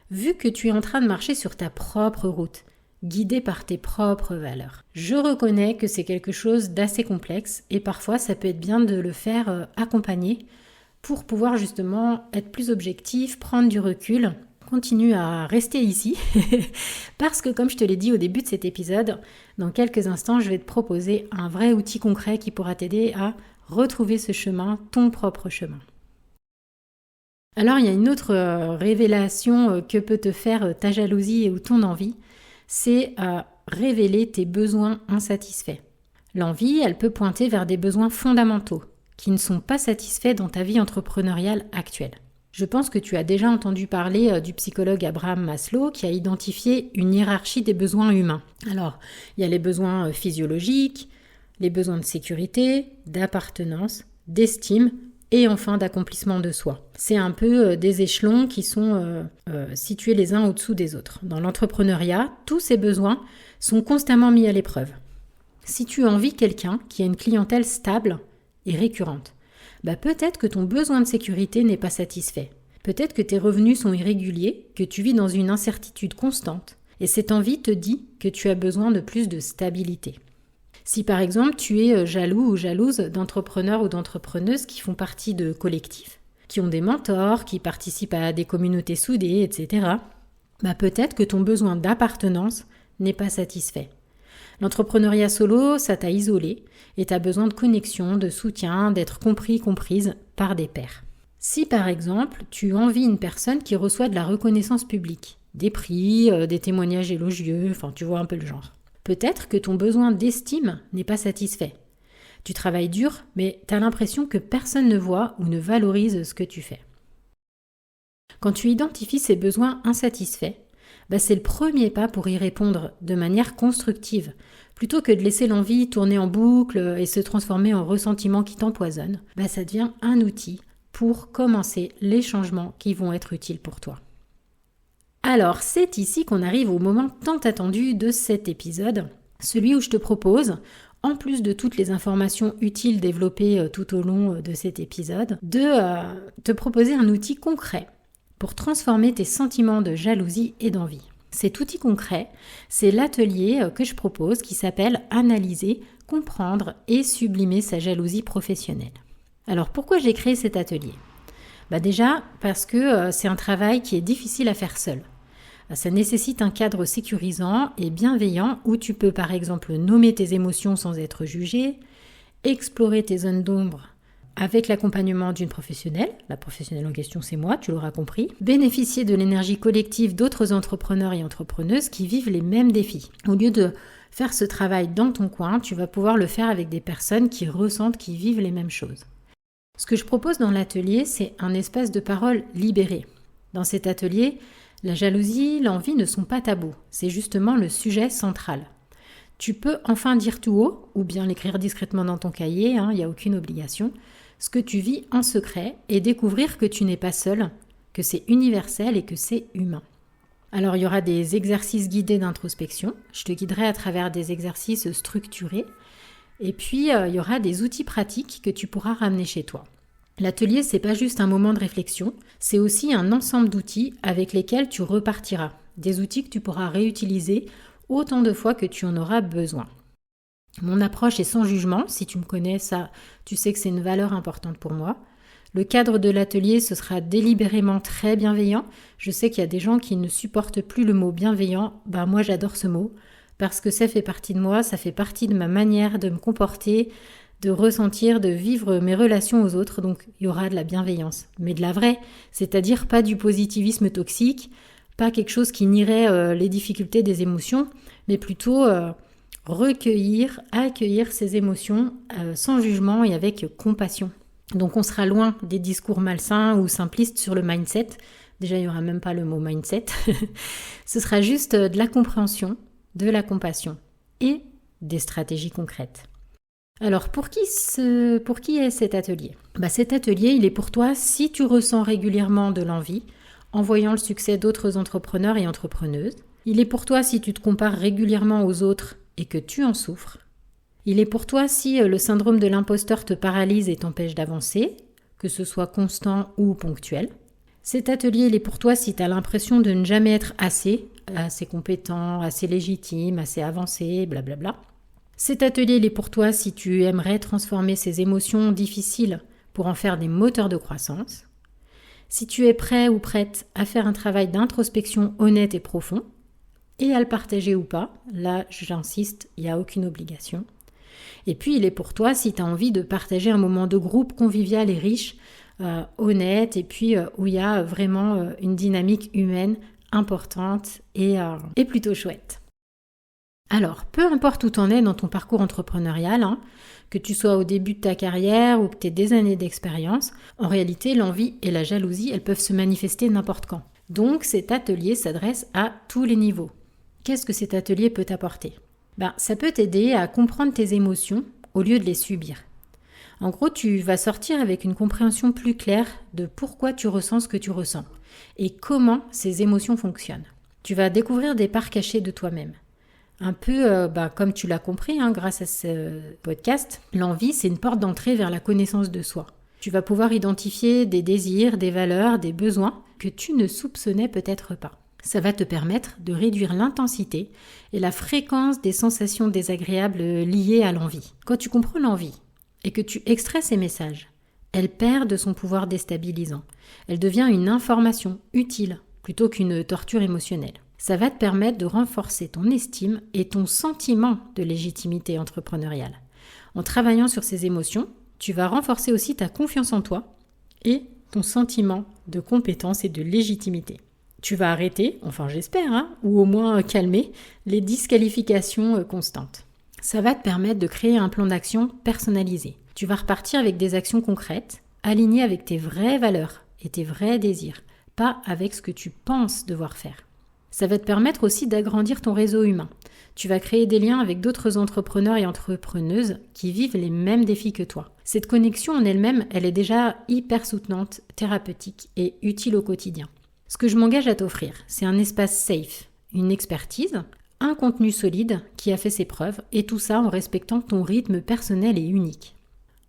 vu que tu es en train de marcher sur ta propre route, guidé par tes propres valeurs. Je reconnais que c'est quelque chose d'assez complexe et parfois ça peut être bien de le faire accompagner pour pouvoir justement être plus objectif, prendre du recul. Continue à rester ici parce que comme je te l'ai dit au début de cet épisode, dans quelques instants je vais te proposer un vrai outil concret qui pourra t'aider à retrouver ce chemin, ton propre chemin. Alors il y a une autre révélation que peut te faire ta jalousie ou ton envie, c'est révéler tes besoins insatisfaits. L'envie, elle peut pointer vers des besoins fondamentaux qui ne sont pas satisfaits dans ta vie entrepreneuriale actuelle. Je pense que tu as déjà entendu parler du psychologue Abraham Maslow qui a identifié une hiérarchie des besoins humains. Alors, il y a les besoins physiologiques, les besoins de sécurité, d'appartenance, d'estime et enfin d'accomplissement de soi. C'est un peu des échelons qui sont situés les uns au-dessous des autres. Dans l'entrepreneuriat, tous ces besoins sont constamment mis à l'épreuve. Si tu envies quelqu'un qui a une clientèle stable et récurrente, peut-être que ton besoin de sécurité n'est pas satisfait. Peut-être que tes revenus sont irréguliers, que tu vis dans une incertitude constante et cette envie te dit que tu as besoin de plus de stabilité. Si par exemple tu es jaloux ou jalouse d'entrepreneurs ou d'entrepreneuses qui font partie de collectifs, qui ont des mentors, qui participent à des communautés soudées, etc., peut-être que ton besoin d'appartenance n'est pas satisfait. L'entrepreneuriat solo, ça t'a isolé et tu as besoin de connexion, de soutien, d'être compris, comprise par des pairs. Si par exemple tu envies une personne qui reçoit de la reconnaissance publique, des prix, des témoignages élogieux, tu vois un peu le genre. Peut-être que ton besoin d'estime n'est pas satisfait. Tu travailles dur, mais tu as l'impression que personne ne voit ou ne valorise ce que tu fais. Quand tu identifies ces besoins insatisfaits, c'est le premier pas pour y répondre de manière constructive. Plutôt que de laisser l'envie tourner en boucle et se transformer en ressentiment qui t'empoisonne, ça devient un outil pour commencer les changements qui vont être utiles pour toi. Alors, c'est ici qu'on arrive au moment tant attendu de cet épisode, celui où je te propose, en plus de toutes les informations utiles développées tout au long de cet épisode, de te proposer un outil concret pour transformer tes sentiments de jalousie et d'envie. Cet outil concret, c'est l'atelier que je propose qui s'appelle « Analyser, comprendre et sublimer sa jalousie professionnelle ». Alors, pourquoi j'ai créé cet atelier ? Déjà, parce que c'est un travail qui est difficile à faire seul. Ça nécessite un cadre sécurisant et bienveillant où tu peux par exemple nommer tes émotions sans être jugé, explorer tes zones d'ombre avec l'accompagnement d'une professionnelle, la professionnelle en question c'est moi, tu l'auras compris, bénéficier de l'énergie collective d'autres entrepreneurs et entrepreneuses qui vivent les mêmes défis. Au lieu de faire ce travail dans ton coin, tu vas pouvoir le faire avec des personnes qui ressentent, qui vivent les mêmes choses. Ce que je propose dans l'atelier, c'est un espace de parole libéré. Dans cet atelier, la jalousie, l'envie ne sont pas tabous, c'est justement le sujet central. Tu peux enfin dire tout haut, ou bien l'écrire discrètement dans ton cahier, il n'y a aucune obligation, ce que tu vis en secret et découvrir que tu n'es pas seul, que c'est universel et que c'est humain. Alors il y aura des exercices guidés d'introspection, je te guiderai à travers des exercices structurés, et puis il y aura des outils pratiques que tu pourras ramener chez toi. L'atelier, c'est pas juste un moment de réflexion, c'est aussi un ensemble d'outils avec lesquels tu repartiras, des outils que tu pourras réutiliser autant de fois que tu en auras besoin. Mon approche est sans jugement, si tu me connais, ça, tu sais que c'est une valeur importante pour moi. Le cadre de l'atelier, ce sera délibérément très bienveillant. Je sais qu'il y a des gens qui ne supportent plus le mot bienveillant. Moi j'adore ce mot parce que ça fait partie de moi, ça fait partie de ma manière de me comporter, de ressentir, de vivre mes relations aux autres. Donc il y aura de la bienveillance, mais de la vraie, c'est-à-dire pas du positivisme toxique, pas quelque chose qui nierait les difficultés des émotions, mais plutôt recueillir, accueillir ces émotions sans jugement et avec compassion. Donc on sera loin des discours malsains ou simplistes sur le mindset. Déjà, il n'y aura même pas le mot mindset. Ce sera juste de la compréhension, de la compassion et des stratégies concrètes. Alors, pour qui est cet atelier ? Cet atelier, il est pour toi si tu ressens régulièrement de l'envie en voyant le succès d'autres entrepreneurs et entrepreneuses. Il est pour toi si tu te compares régulièrement aux autres et que tu en souffres. Il est pour toi si le syndrome de l'imposteur te paralyse et t'empêche d'avancer, que ce soit constant ou ponctuel. Cet atelier, il est pour toi si tu as l'impression de ne jamais être assez compétent, assez légitime, assez avancé, blablabla. Cet atelier, il est pour toi si tu aimerais transformer ces émotions difficiles pour en faire des moteurs de croissance. Si tu es prêt ou prête à faire un travail d'introspection honnête et profond, et à le partager ou pas, là j'insiste, il n'y a aucune obligation. Et puis il est pour toi si tu as envie de partager un moment de groupe convivial et riche, honnête, et puis où il y a vraiment une dynamique humaine importante et plutôt chouette. Alors, peu importe où tu en es dans ton parcours entrepreneurial, que tu sois au début de ta carrière ou que tu aies des années d'expérience, en réalité, l'envie et la jalousie, elles peuvent se manifester n'importe quand. Donc, cet atelier s'adresse à tous les niveaux. Qu'est-ce que cet atelier peut t'apporter ? Ça peut t'aider à comprendre tes émotions au lieu de les subir. En gros, tu vas sortir avec une compréhension plus claire de pourquoi tu ressens ce que tu ressens et comment ces émotions fonctionnent. Tu vas découvrir des parts cachées de toi-même. Un peu comme tu l'as compris grâce à ce podcast, l'envie, c'est une porte d'entrée vers la connaissance de soi. Tu vas pouvoir identifier des désirs, des valeurs, des besoins que tu ne soupçonnais peut-être pas. Ça va te permettre de réduire l'intensité et la fréquence des sensations désagréables liées à l'envie. Quand tu comprends l'envie et que tu extrais ces messages, elle perd de son pouvoir déstabilisant. Elle devient une information utile plutôt qu'une torture émotionnelle. Ça va te permettre de renforcer ton estime et ton sentiment de légitimité entrepreneuriale. En travaillant sur ces émotions, tu vas renforcer aussi ta confiance en toi et ton sentiment de compétence et de légitimité. Tu vas arrêter, enfin j'espère, ou au moins calmer les disqualifications constantes. Ça va te permettre de créer un plan d'action personnalisé. Tu vas repartir avec des actions concrètes, alignées avec tes vraies valeurs et tes vrais désirs, pas avec ce que tu penses devoir faire. Ça va te permettre aussi d'agrandir ton réseau humain. Tu vas créer des liens avec d'autres entrepreneurs et entrepreneuses qui vivent les mêmes défis que toi. Cette connexion en elle-même, elle est déjà hyper soutenante, thérapeutique et utile au quotidien. Ce que je m'engage à t'offrir, c'est un espace safe, une expertise, un contenu solide qui a fait ses preuves, et tout ça en respectant ton rythme personnel et unique.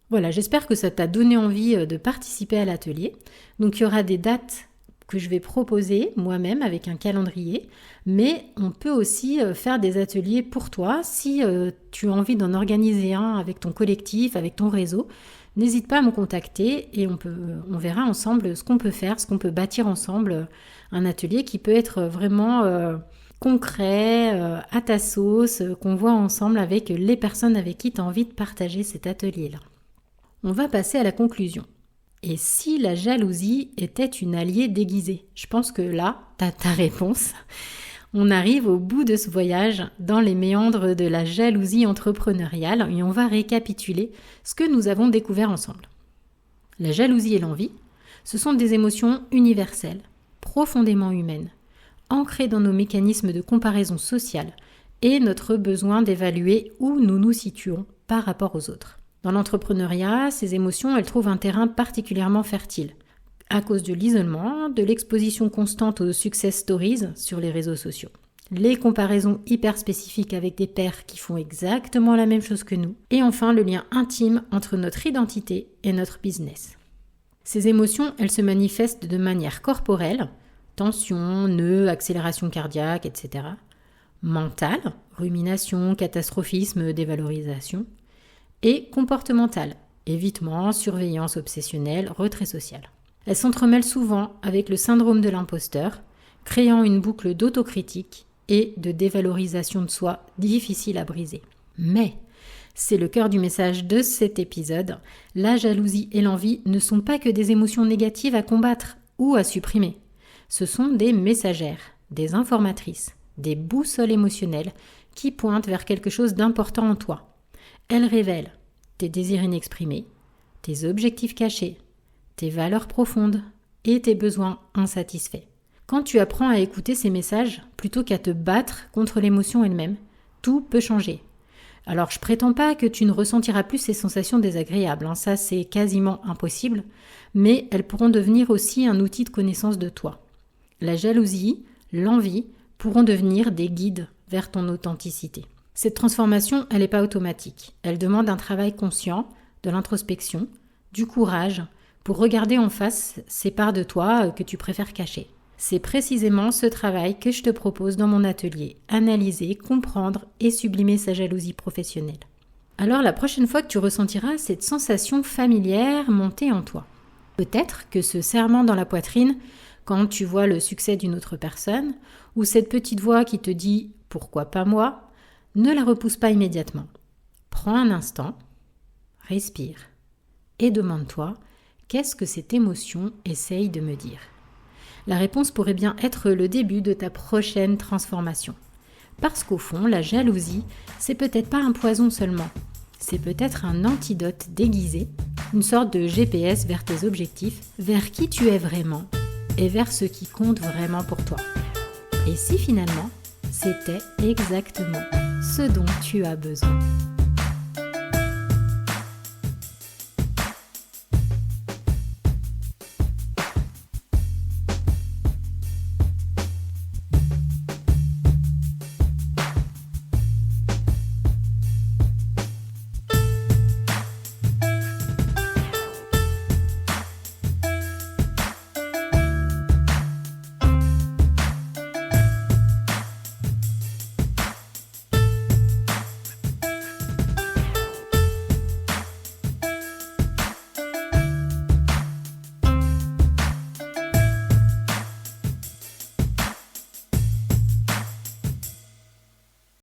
Voilà, j'espère que ça t'a donné envie de participer à l'atelier. Donc il y aura des dates que je vais proposer moi-même avec un calendrier, mais on peut aussi faire des ateliers pour toi si tu as envie d'en organiser un avec ton collectif, avec ton réseau. N'hésite pas à me contacter et on verra ensemble ce qu'on peut faire, ce qu'on peut bâtir ensemble, un atelier qui peut être vraiment concret, à ta sauce, qu'on voit ensemble avec les personnes avec qui tu as envie de partager cet atelier-là. On va passer à la conclusion. Et si la jalousie était une alliée déguisée ? Je pense que là, tu as ta réponse. On arrive au bout de ce voyage dans les méandres de la jalousie entrepreneuriale et on va récapituler ce que nous avons découvert ensemble. La jalousie et l'envie, ce sont des émotions universelles, profondément humaines, ancrées dans nos mécanismes de comparaison sociale et notre besoin d'évaluer où nous nous situons par rapport aux autres. Dans l'entrepreneuriat, ces émotions, elles trouvent un terrain particulièrement fertile à cause de l'isolement, de l'exposition constante aux success stories sur les réseaux sociaux, les comparaisons hyper spécifiques avec des pairs qui font exactement la même chose que nous, et enfin le lien intime entre notre identité et notre business. Ces émotions, elles se manifestent de manière corporelle, tension, nœuds, accélération cardiaque, etc. Mentale, rumination, catastrophisme, dévalorisation, et comportementale, évitement, surveillance obsessionnelle, retrait social. Elles s'entremêlent souvent avec le syndrome de l'imposteur, créant une boucle d'autocritique et de dévalorisation de soi difficile à briser. Mais, c'est le cœur du message de cet épisode, la jalousie et l'envie ne sont pas que des émotions négatives à combattre ou à supprimer. Ce sont des messagères, des informatrices, des boussoles émotionnelles qui pointent vers quelque chose d'important en toi. Elles révèlent tes désirs inexprimés, tes objectifs cachés, tes valeurs profondes et tes besoins insatisfaits. Quand tu apprends à écouter ces messages, plutôt qu'à te battre contre l'émotion elle-même, tout peut changer. Alors je prétends pas que tu ne ressentiras plus ces sensations désagréables, ça c'est quasiment impossible, mais elles pourront devenir aussi un outil de connaissance de toi. La jalousie, l'envie pourront devenir des guides vers ton authenticité. Cette transformation, elle n'est pas automatique. Elle demande un travail conscient, de l'introspection, du courage, pour regarder en face ces parts de toi que tu préfères cacher. C'est précisément ce travail que je te propose dans mon atelier, analyser, comprendre et sublimer sa jalousie professionnelle. Alors la prochaine fois que tu ressentiras cette sensation familière monter en toi, peut-être que ce serrement dans la poitrine quand tu vois le succès d'une autre personne, ou cette petite voix qui te dit « pourquoi pas moi ?», ne la repousse pas immédiatement. Prends un instant, respire et demande-toi « qu'est-ce que cette émotion essaye de me dire ?» La réponse pourrait bien être le début de ta prochaine transformation. Parce qu'au fond, la jalousie, c'est peut-être pas un poison seulement. C'est peut-être un antidote déguisé, une sorte de GPS vers tes objectifs, vers qui tu es vraiment et vers ce qui compte vraiment pour toi. Et si finalement, c'était exactement ce dont tu as besoin ?